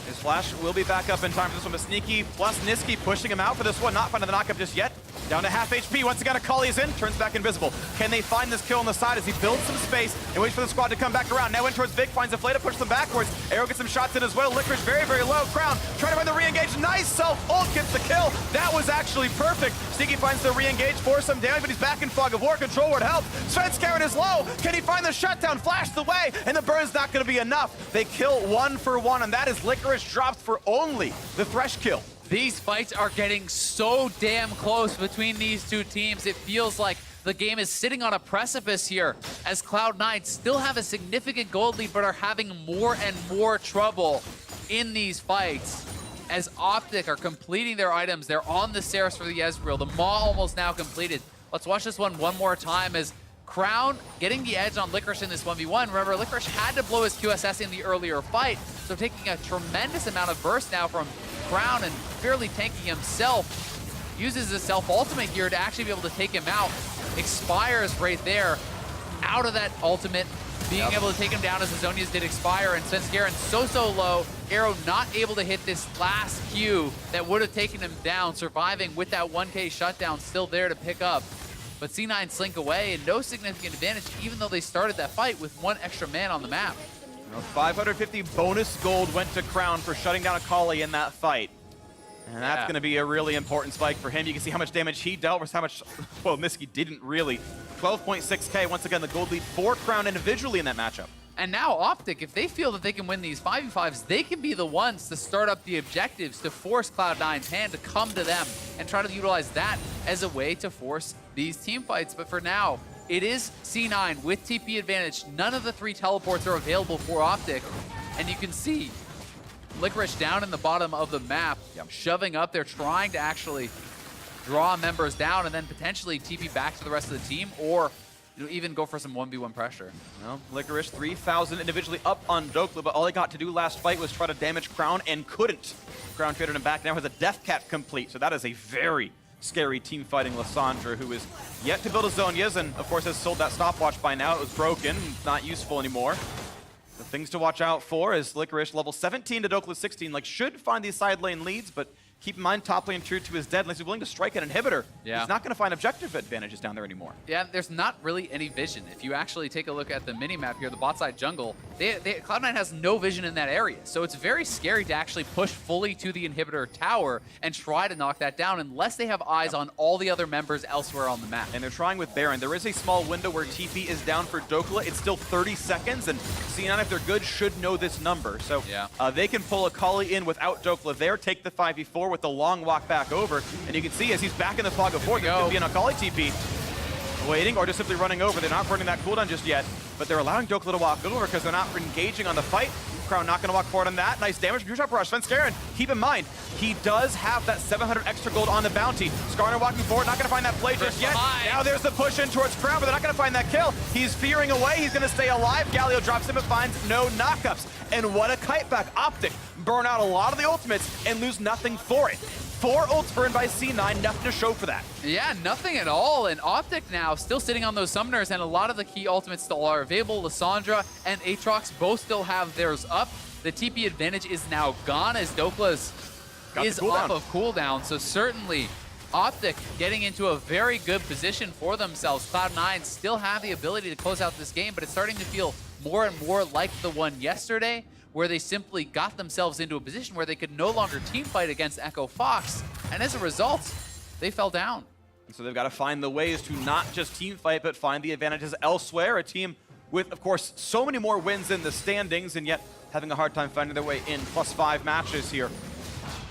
His flash will be back up in time for this one, but Sneaky plus Nisqy pushing him out for this one. Not finding the knockup just yet. Down to half HP. Once again, Akali is in, turns back invisible. Can they find this kill on the side as he builds some space and waits for the squad to come back around? Now in towards Big, finds a flay to push them backwards. Arrow gets some shots in as well. Licorice very, very low. Crown trying to find the re-engage. Nice self-ult gets the kill. That was actually perfect. Sneaky finds the re-engage for some damage, but he's back in fog of war. Control word help. Svenskeren is low. Can he find the shutdown? Flash the way, and the burn's not going to be enough. They kill 1 for 1, and that is Licorice dropped for only the Thresh kill. These fights are getting so damn close between these two teams. It feels like the game is sitting on a precipice here as Cloud9 still have a significant gold lead but are having more and more trouble in these fights. As OpTic are completing their items, they're on the Ceres for the Ezreal. The Maw almost now completed. Let's watch this one more time as Crown getting the edge on Licorice in this 1v1. Remember, Licorice had to blow his QSS in the earlier fight, so taking a tremendous amount of burst now from Crown and fairly tanking himself. Uses his self-ultimate here to actually be able to take him out. Expires right there. Out of that ultimate. being able to take him down as the Zonias did expire, and Svenskeren so low. Arrow not able to hit this last Q that would have taken him down, surviving with that 1K shutdown still there to pick up. But C9 slink away and no significant advantage, even though they started that fight with one extra man on the map. 550 bonus gold went to Crown for shutting down Akali in that fight. And that's going to be a really important spike for him. You can see how much damage he dealt versus how much, well, Nisqy didn't really. 12.6k, once again, the gold lead for Crown individually in that matchup. And now OpTic, if they feel that they can win these 5v5s, they can be the ones to start up the objectives to force Cloud9's hand to come to them and try to utilize that as a way to force these team fights. But for now, it is C9 with TP advantage. None of the 3 teleports are available for OpTic. And you can see Licorice down in the bottom of the map, shoving up there, trying to actually draw members down and then potentially TP back to the rest of the team, or even go for some 1v1 pressure. Well, Licorice 3,000 individually up on Dhokla, but all he got to do last fight was try to damage Crown and couldn't. Crown traded him back, now has a death cap complete, so that is a very scary team fighting Lissandra, who is yet to build a Zonias, and of course has sold that stopwatch by now. It was broken, not useful anymore. The things to watch out for is Licorice, level 17 to Dhokla 16, like should find these side lane leads, but keep in mind, top lane true to his dead, unless he's willing to strike an inhibitor. Yeah. He's not going to find objective advantages down there anymore. Yeah, there's not really any vision. If you actually take a look at the mini-map here, the bot side jungle, Cloud9 has no vision in that area. So it's very scary to actually push fully to the inhibitor tower and try to knock that down unless they have eyes on all the other members elsewhere on the map. And they're trying with Baron. There is a small window where TP is down for Dhokla. It's still 30 seconds, and C9, if they're good, should know this number. So they can pull Akali in without Dhokla there, take the 5v4 with the long walk back over, and you can see as he's back in the fog of war, there could be an Akali TP waiting or just simply running over. They're not burning that cooldown just yet, but they're allowing Dhokla to walk over because they're not engaging on the fight. Crown not going to walk forward on that. Nice damage. Blue shot rush. Svenskeren, keep in mind, he does have that 700 extra gold on the bounty. Skarner walking forward, not going to find that play just yet. Now there's the push in towards Crown, but they're not going to find that kill. He's fearing away. He's going to stay alive. Galio drops him but finds no knockups. And what a kite back. OpTic burn out a lot of the ultimates and lose nothing for it. 4 ults burned by C9, nothing to show for that. Yeah, nothing at all. And OpTic now still sitting on those summoners, and a lot of the key ultimates still are available. Lissandra and Aatrox both still have theirs up. The TP advantage is now gone as Dhokla's is off of cooldown. So certainly OpTic getting into a very good position for themselves. Cloud9 still have the ability to close out this game, but it's starting to feel more and more like the one yesterday, where they simply got themselves into a position where they could no longer team fight against Echo Fox, and as a result, they fell down. And so they've got to find the ways to not just team fight, but find the advantages elsewhere. A team with, of course, so many more wins in the standings, and yet having a hard time finding their way in. +5 matches here.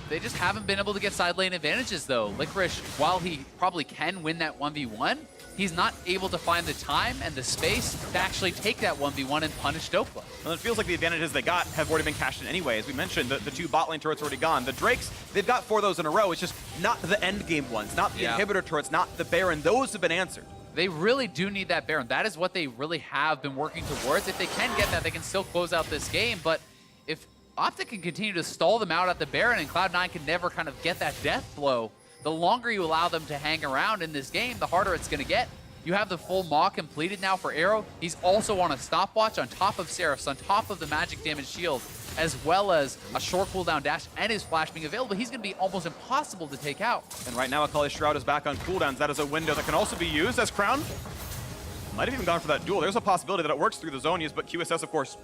They just haven't been able to get side lane advantages, though. Licorice, while he probably can win that 1v1, he's not able to find the time and the space to actually take that 1v1 and punish Dhokla. Well, it feels like the advantages they got have already been cashed in anyway. As we mentioned, the 2 bot lane turrets already gone. The Drakes, they've got 4 of those in a row. It's just not the end game ones, not the inhibitor turrets, not the Baron. Those have been answered. They really do need that Baron. That is what they really have been working towards. If they can get that, they can still close out this game. But if OpTic can continue to stall them out at the Baron and Cloud9 can never kind of get that death blow, the longer you allow them to hang around in this game, the harder it's going to get. You have the full Maw completed now for Arrow. He's also on a stopwatch on top of Seraph's, on top of the magic damage shield, as well as a short cooldown dash and his flash being available. He's going to be almost impossible to take out. And right now, Akali's Shroud is back on cooldowns. That is a window that can also be used as Crown might have even gone for that duel. There's a possibility that it works through the Zonias, but QSS, of course,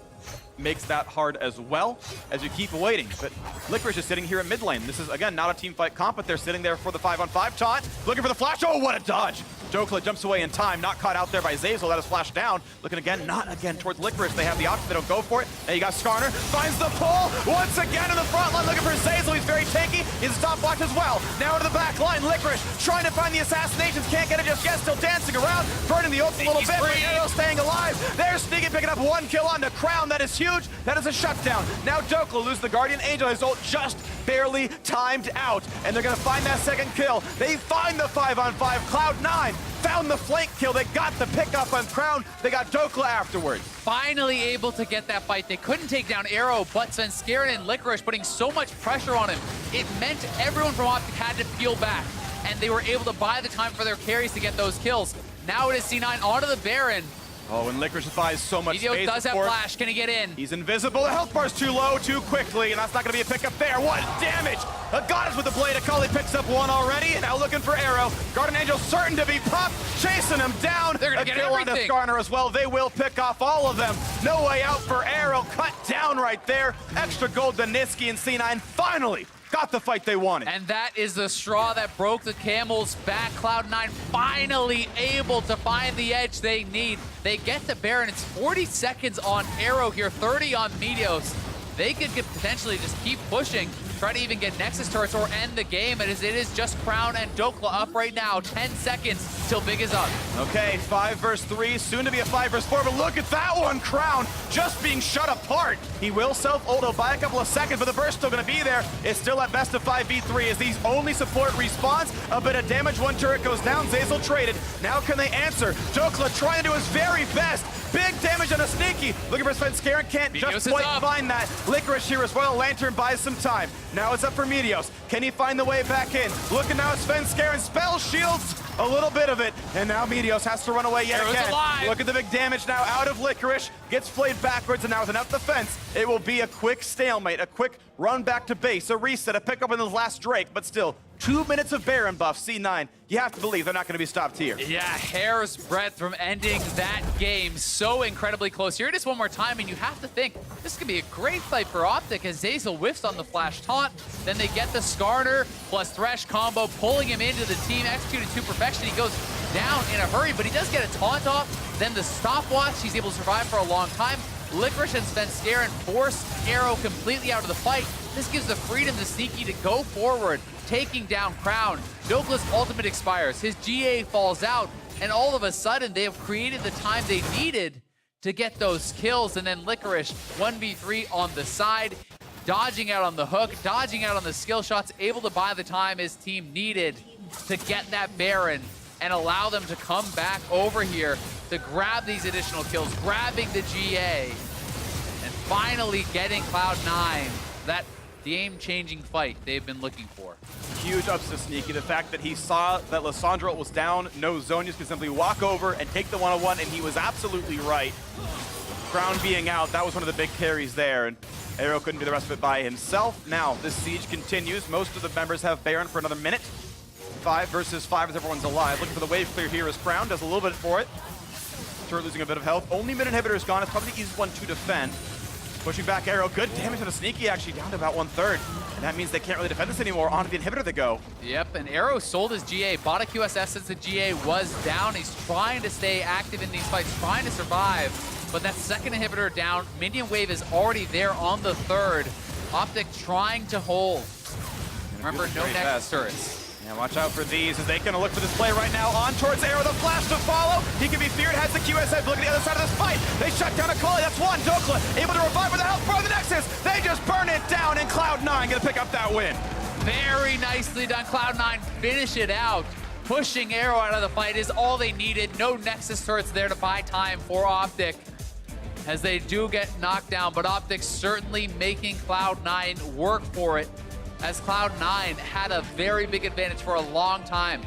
makes that hard as well as you keep waiting. But Licorice is sitting here in mid lane. This is, again, not a team fight comp, but they're sitting there for the 5-on-5 taunt, looking for the flash. Oh, what a dodge! Dhokla jumps away in time, not caught out there by Zeyzal. That is flashed down. Looking again, not again towards Licorice. They have the option, they don't go for it. Now you got Skarner, finds the pull, once again in the front line, looking for Zeyzal. He's very tanky. He's a stopwatch as well. Now to the back line, Licorice trying to find the assassinations, can't get it just yet, still dancing around, burning the ult a little bit, but Arrow staying alive. They're sneaking, picking up 1 kill on the Crown. That is huge. That is a shutdown. Now Dhokla loses the Guardian Angel. His ult just barely timed out, and they're gonna find that second kill. They find the 5-on-5. Cloud9 found the flank kill. They got the pickup on Crown. They got Dhokla afterwards. Finally able to get that fight. They couldn't take down Arrow, but Svenskeren and Licorice putting so much pressure on him, it meant everyone from OpTic had to peel back, and they were able to buy the time for their carries to get those kills. Now it is C9 onto the Baron. Oh, and Licorice buys so much meteos space. does have before. flash. Can he get in? He's invisible. The health bar's too low, too quickly, and that's not going to be a pickup there. What damage! A goddess with the blade. Akali picks up one already, and now looking for Arrow. Guardian Angel certain to be popped, chasing him down. They're going to get kill on the everything. Skarner as well. They will pick off all of them. No way out for Arrow. Cut down right there. Extra gold to Nisqy, and C9 finally got the fight they wanted. And that is the straw that broke the camel's back. Cloud9 finally able to find the edge they need. They get the Baron. It's 40 seconds on Arrow here, 30 on meteos. They could potentially just keep pushing, try to even get Nexus turrets or end the game. As it is just Crown and Dhokla up right now. 10 seconds till Big is up. Okay, 5 versus 3, soon to be a 5 versus 4, but look at that one, Crown just being shut apart. He will self-ult, he'll buy a couple of seconds, but the burst's still gonna be there. It's still at best of 5v3 as these only support respawns. A bit of damage, one turret goes down, Zeyzal traded. Now can they answer? Dhokla trying to do his very best. Big damage on a Sneaky. Looking for Svenskeren, can't meteos just is quite up. find that. Licorice here as well, Lantern buys some time. Now it's up for meteos. Can he find the way back in? Looking now at Svenskeren, spell shields a little bit of it, and now meteos has to run away yet Arrow's again. alive. Look at the big damage now out of Licorice, gets played backwards, and now with enough defense, it will be a quick stalemate, a quick run back to base, a reset, a pickup in the last Drake, but still, 2 minutes of Baron buff, C9. You have to believe they're not going to be stopped here. Yeah, hair's breadth from ending that game. So incredibly close. Here it is one more time, and you have to think this could be a great fight for OpTic as Zeyzal whiffs on the flash taunt. Then they get the Skarner plus Thresh combo, pulling him into the team, executed to perfection. He goes down in a hurry, but he does get a taunt off. Then the stopwatch, he's able to survive for a long time. Licorice and Svenskeren force Arrow completely out of the fight. This gives the freedom to Nisqy to go forward, taking down Crown. Dhokla's ultimate expires, his GA falls out, and all of a sudden they have created the time they needed to get those kills. And then Licorice, 1v3 on the side, dodging out on the hook, dodging out on the skill shots, able to buy the time his team needed to get that Baron and allow them to come back over here to grab these additional kills, grabbing the GA, and finally getting Cloud9 that game-changing fight they've been looking for. Huge ups to Sneaky. The fact that he saw that Lissandra was down, no Zonius could simply walk over and take the one-on-one, and he was absolutely right. Crown being out, that was one of the big carries there, and Arrow couldn't do the rest of it by himself. Now, this siege continues. Most of the members have Baron for another minute. 5 versus 5 as everyone's alive. Looking for the wave clear here as Crown does a little bit for it. Turret losing a bit of health. Only mid inhibitor is gone. It's probably the easiest one to defend. Pushing back Arrow. Good damage on a Sneaky, actually down to about 1/3. And that means they can't really defend this anymore. Onto the inhibitor they go. Yep, and Arrow sold his GA, bought a QSS since the GA was down. He's trying to stay active in these fights, trying to survive. But that second inhibitor down, minion wave is already there on the third. OpTic trying to hold. Remember, no Nexus turrets. Yeah, watch out for these as they gonna look for this play right now. On towards Arrow, the flash to follow. He can be feared, has the QSS. Look at the other side of this fight. They shut down Akali, that's one. Dhokla able to revive with the health for the Nexus. They just burn it down, and Cloud9 gonna pick up that win. Very nicely done. Cloud9 finish it out. Pushing Arrow out of the fight is all they needed. No Nexus turrets there to buy time for OpTic as they do get knocked down, but OpTic certainly making Cloud9 work for it, as Cloud9 had a very big advantage for a long time,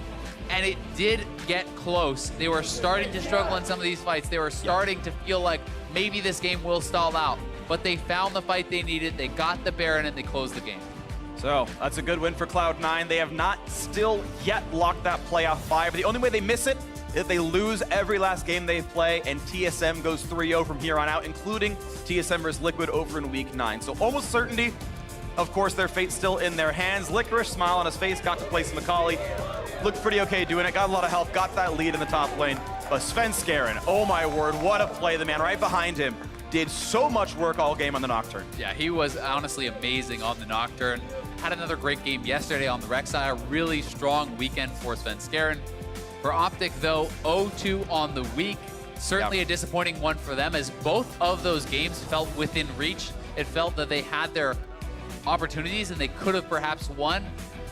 and it did get close. They were starting to struggle in some of these fights. They were starting to feel like maybe this game will stall out, but they found the fight they needed. They got the Baron, and they closed the game. So that's a good win for Cloud9. They have not still yet locked that playoff 5. The only way they miss it is if they lose every last game they play, and TSM goes 3-0 from here on out, including TSM versus Liquid over in Week 9. So almost certainty. Of course, their fate's still in their hands. Licorice, smile on his face, got to play some Akali. Looked pretty okay doing it, got a lot of help, got that lead in the top lane. But Svenskeren, oh my word, what a play. The man right behind him did so much work all game on the Nocturne. Yeah, he was honestly amazing on the Nocturne. Had another great game yesterday on the Rek'Sai. A really strong weekend for Svenskeren. For OpTic, though, 0-2 on the week. Certainly a disappointing one for them, as both of those games felt within reach. It felt that they had their opportunities and they could have perhaps won,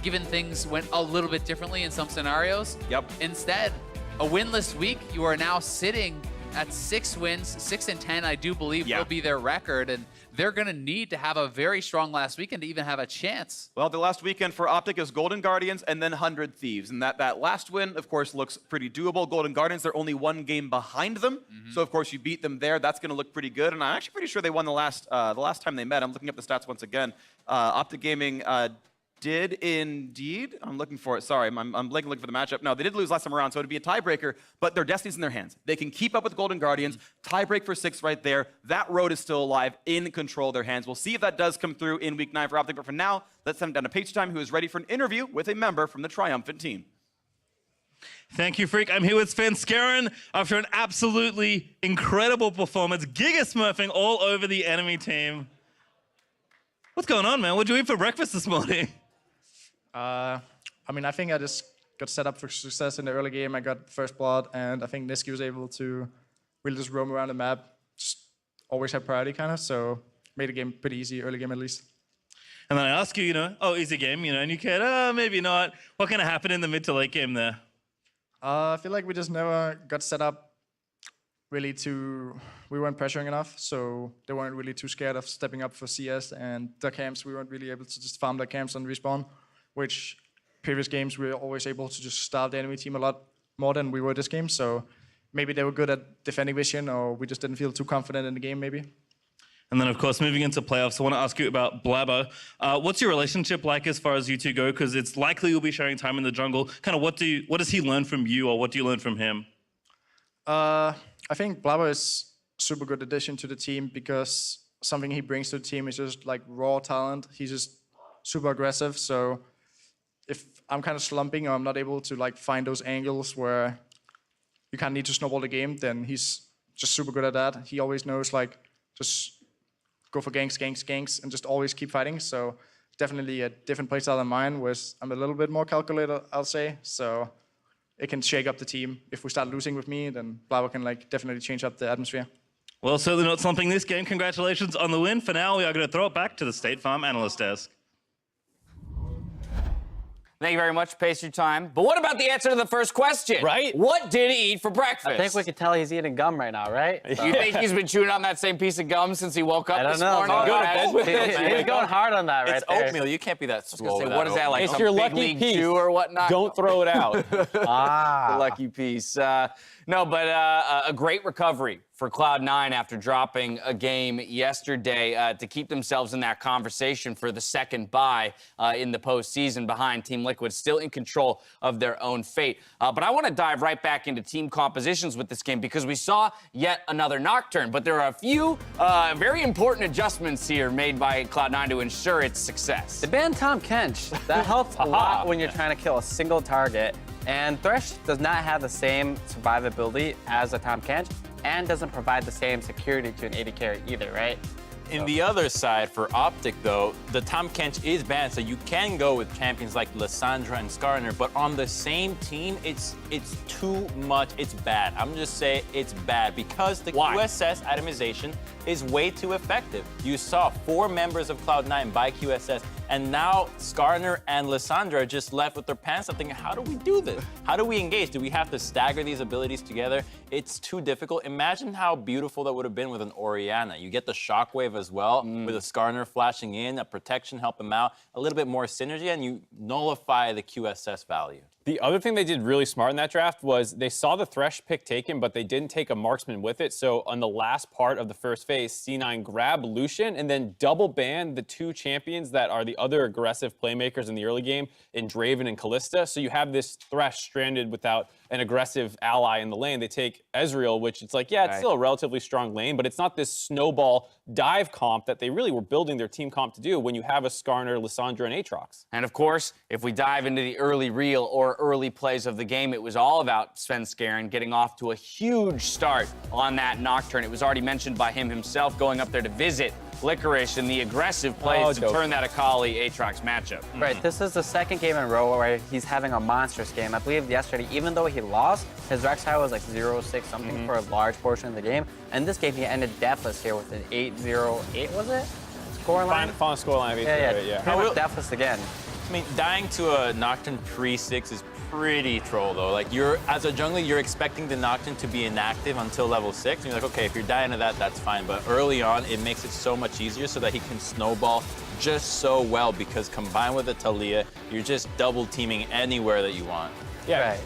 given things went a little bit differently in some scenarios. Yep. Instead, a winless week, you are now sitting at 6 wins, 6-10, I do believe will be their record, and they're going to need to have a very strong last weekend to even have a chance. Well, the last weekend for OpTic is Golden Guardians and then 100 Thieves. And that last win, of course, looks pretty doable. Golden Guardians, they're only one game behind them. So, of course, you beat them there. That's going to look pretty good. And I'm actually pretty sure they won the last time they met. I'm looking up the stats once again. OpTic Gaming did indeed. I'm looking for it. Sorry, I'm looking for the matchup. No, they did lose last time around, so it'd be a tiebreaker, but their destiny's in their hands. They can keep up with Golden Guardians. Tiebreak for 6 right there. That road is still alive, in control of their hands. We'll see if that does come through in Week 9 for OpTic, but for now, let's send him down to Page Time, who is ready for an interview with a member from the triumphant team. Thank you, Phreak. I'm here with Svenskeren after an absolutely incredible performance, giga-smurfing all over the enemy team. What's going on, man? What'd you eat for breakfast this morning? I mean, I think I just got set up for success in the early game. I got first blood, and I think Nisqy was able to really just roam around the map, just always have priority kind of, so made the game pretty easy, early game at least. And then I ask you, oh, easy game, and you cared, maybe not. What kind of happened in the mid to late game there? I feel like we just never got set up really we weren't pressuring enough, so they weren't really too scared of stepping up for CS, and their camps, we weren't really able to just farm their camps and respawn, which previous games we were always able to just starve the enemy team a lot more than we were this game, so maybe they were good at defending vision, or we just didn't feel too confident in the game maybe. And then, of course, moving into playoffs, I want to ask you about Blabber. What's your relationship like as far as you two go? Because it's likely you'll be sharing time in the jungle. Kind of what does he learn from you, or what do you learn from him? I think Blabber is super good addition to the team because something he brings to the team is just like raw talent. He's just super aggressive. So if I'm kind of slumping or I'm not able to like find those angles where you kind of need to snowball the game, then he's just super good at that. He always knows like just go for ganks, and just always keep fighting. So definitely a different playstyle than mine, where I'm a little bit more calculated, I'll say. So it can shake up the team. If we start losing with me, then Blabber can like definitely change up the atmosphere. Well, certainly not slumping this game. Congratulations on the win. For now, we are going to throw it back to the State Farm analyst desk. Thank you very much. Pace your time. But what about the answer to the first question? Right? What did he eat for breakfast? I think we could tell he's eating gum right now, right? You think he's been chewing on that same piece of gum since he woke up this morning? He's going hard on that right there. It's oatmeal. You can't be that swole. What is that, like It's some your big lucky league piece. chew or whatnot? Don't throw it out. The lucky piece. No, but a great recovery for Cloud9 after dropping a game yesterday to keep themselves in that conversation for the second bye in the postseason behind Team Liquid, still in control of their own fate. But I want to dive right back into team compositions with this game because we saw yet another Nocturne, but there are a few very important adjustments here made by Cloud9 to ensure its success. They banned Tahm Kench. That helps a lot when you're trying to kill a single target. And Thresh does not have the same survivability as a Tahm Kench and doesn't provide the same security to an AD carry either, right? In the other side, for OpTic, though, the Tahm Kench is banned, so you can go with champions like Lissandra and Skarner, but on the same team, it's too much. It's bad. I'm just saying it's bad because the QSS itemization is way too effective. You saw 4 members of Cloud9 buy QSS, and now Skarner and Lissandra are just left with their pants up thinking, how do we do this? How do we engage? Do we have to stagger these abilities together? It's too difficult. Imagine how beautiful that would have been with an Orianna. You get the shockwave as well, with a Skarner flashing in, a protection help him out, a little bit more synergy, and you nullify the QSS value. The other thing they did really smart in that draft was they saw the Thresh pick taken, but they didn't take a marksman with it. So on the last part of the first phase, C9 grabbed Lucian and then double banned the 2 champions that are the other aggressive playmakers in the early game in Draven and Kalista. So you have this Thresh stranded without an aggressive ally in the lane. They take Ezreal, which it's like, yeah, it's still a relatively strong lane, but it's not this snowball dive comp that they really were building their team comp to do when you have a Skarner, Lissandra, and Aatrox. And of course, if we dive into the early reel or early plays of the game, it was all about Svenskeren getting off to a huge start on that Nocturne. It was already mentioned by him himself going up there to visit Licorice and the aggressive plays to turn that Akali Aatrox matchup. Right, this is the second game in a row where he's having a monstrous game. I believe yesterday, even though he lost, his Rek'Sai was like 0-6 something for a large portion of the game. And this game, he ended deathless here with an 8-0-8, was it? Scoreline? Final scoreline of 8-0-8, yeah. Pretty much deathless again. I mean, dying to a Nocturne pre-6 is pretty troll though. Like as a jungler, you're expecting the Nocturne to be inactive until level 6. And you're like, okay, if you're dying to that, that's fine. But early on, it makes it so much easier so that he can snowball just so well, because combined with the Taliyah, you're just double teaming anywhere that you want. Yeah. Right.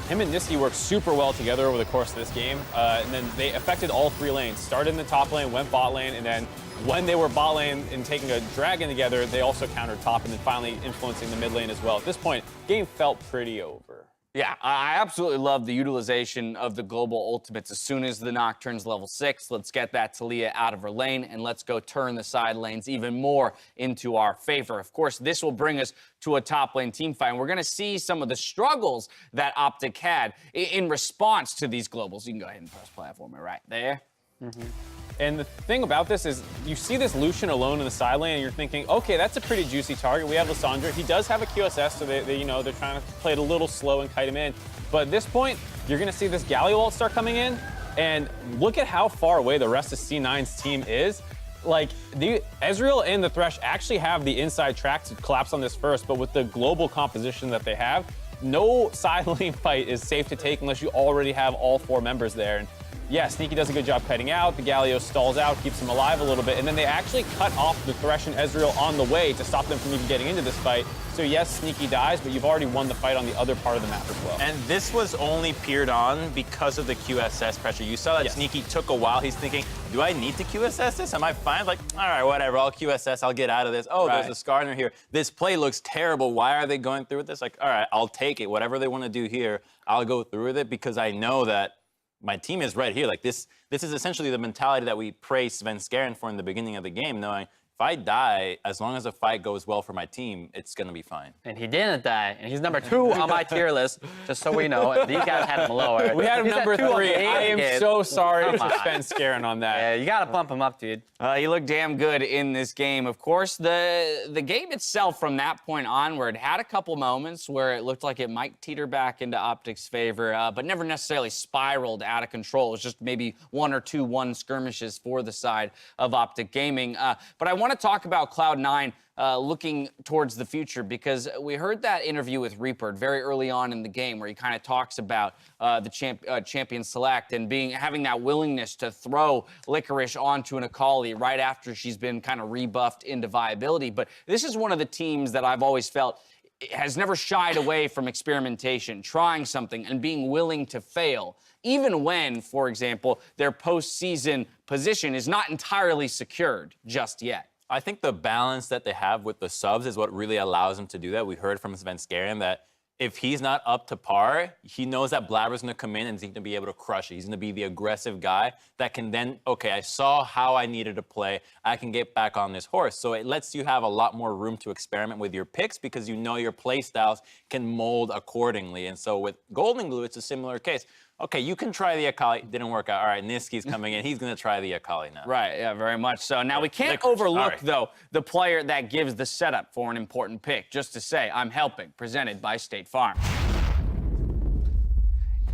Him and Nisqy worked super well together over the course of this game, and then they affected all 3 lanes. Started in the top lane, went bot lane, and then when they were bot lane and taking a dragon together, they also countered top, and then finally influencing the mid lane as well. At this point, game felt pretty over. Yeah, I absolutely love the utilization of the global ultimates. As soon as the Nocturne's level 6, let's get that Taliyah out of her lane, and let's go turn the side lanes even more into our favor. Of course, this will bring us to a top lane team fight, and we're going to see some of the struggles that OpTic had in response to these globals. You can go ahead and press play for me right there. And the thing about this is you see this Lucian alone in the side lane and you're thinking, okay, that's a pretty juicy target. We have Lissandra. He does have a QSS, so they're trying to play it a little slow and kite him in. But at this point, you're going to see this Galio ult start coming in, and look at how far away the rest of C9's team is. Like, the Ezreal and the Thresh actually have the inside track to collapse on this first, but with the global composition that they have, no side lane fight is safe to take unless you already have all 4 members there. And yeah, Sneaky does a good job cutting out. The Galio stalls out, keeps him alive a little bit, and then they actually cut off the Thresh and Ezreal on the way to stop them from even getting into this fight. So yes, Sneaky dies, but you've already won the fight on the other part of the map as well. And this was only peered on because of the QSS pressure. You saw that Yes. Sneaky took a while. He's thinking, do I need to QSS this? Am I fine? Like, all right, whatever, I'll QSS, I'll get out of this. Oh, Right. there's a Skarner here. This play looks terrible. Why are they going through with this? Like, all right, I'll take it. Whatever they want to do here, I'll go through with it, because I know that my team is right here. Like, this is essentially the mentality that we praised Svenskeren for in the beginning of the game, knowing if I die, as long as the fight goes well for my team, it's going to be fine. And he didn't die, and he's number 2 on my tier list, just so we know. These guys had him lower. We had him He's at number 2 on 3. the I am kid. so sorry Come to on. Svenskeren on that. Yeah, you gotta bump him up, dude. He looked damn good in this game. Of course, the game itself from that point onward had a couple moments where it looked like it might teeter back into OpTic's favor, but never necessarily spiraled out of control. It was just maybe 1 or 2 skirmishes for the side of OpTic Gaming. But I want to talk about Cloud9 looking towards the future, because we heard that interview with Reaper very early on in the game where he kind of talks about the champion select and having that willingness to throw Licorice onto an Akali right after she's been kind of rebuffed into viability. But this is one of the teams that I've always felt has never shied away from experimentation, trying something and being willing to fail, even when, for example, their postseason position is not entirely secured just yet. I think the balance that they have with the subs is what really allows them to do that. We heard from Svenskeren that if he's not up to par, he knows that Blabber's going to come in and he's going to be able to crush it. He's going to be the aggressive guy that can then, okay, I saw how I needed to play. I can get back on this horse. So it lets you have a lot more room to experiment with your picks, because you know your play styles can mold accordingly. And so with Golden Glue, it's a similar case. Okay, you can try the Akali. Didn't work out. All right, Nisqy's coming in. He's going to try the Akali now. Right, yeah, very much so. Now, we can't Licorice. overlook, All right. though, the player that gives the setup for an important pick. Just to say, I'm helping, presented by State Farm.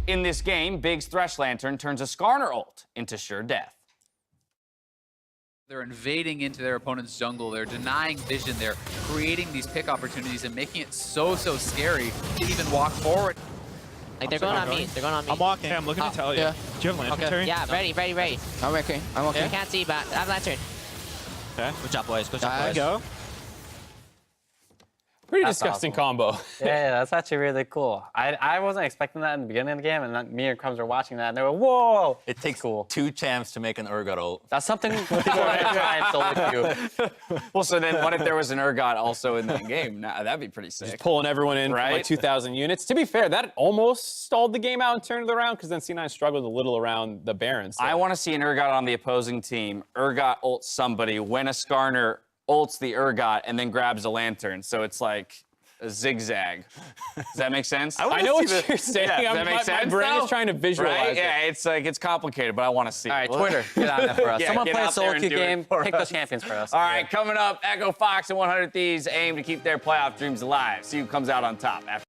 In this game, Big's Thresh Lantern turns a Skarner ult into sure death. They're invading into their opponent's jungle. They're denying vision. They're creating these pick opportunities and making it so scary to even walk forward. Like, they're going on me. They're going on me. I'm walking. I'm looking to tell you. Yeah. Do you have lantern? Okay. Yeah, ready. I'm working. I'm okay. Yeah. You can't see, but I have lantern. Okay. Good job, boys. Good job, boys. Go. Pretty That's disgusting awesome. combo. Yeah, that's actually really cool. I wasn't expecting that in the beginning of the game, and then me and Crumbs were watching that, and they were, whoa! It takes cool. 2 champs to make an Urgot ult. That's something people are trying to do. Well, so then what if there was an Urgot also in that game? Nah, that'd be pretty sick. Just pulling everyone in for like Right? 2,000 units. To be fair, that almost stalled the game out and turned it around, because then C9 struggled a little around the Baron. So. I want to see an Urgot on the opposing team. Urgot ults somebody when a Skarner ults the Urgot and then grabs a lantern. So it's like a zigzag. Does that make sense? I know what you're saying. Yeah, does that make my sense, brain though? is trying to visualize Right? it. Yeah, it's like it's complicated, but I want to see. All right, it. Twitter, get on that for us. Yeah, Someone get play a out solo there and queue do it game. for Pick us. those champions for us. All right, coming up, Echo Fox and 100 Thieves aim to keep their playoff dreams alive. See who comes out on top after.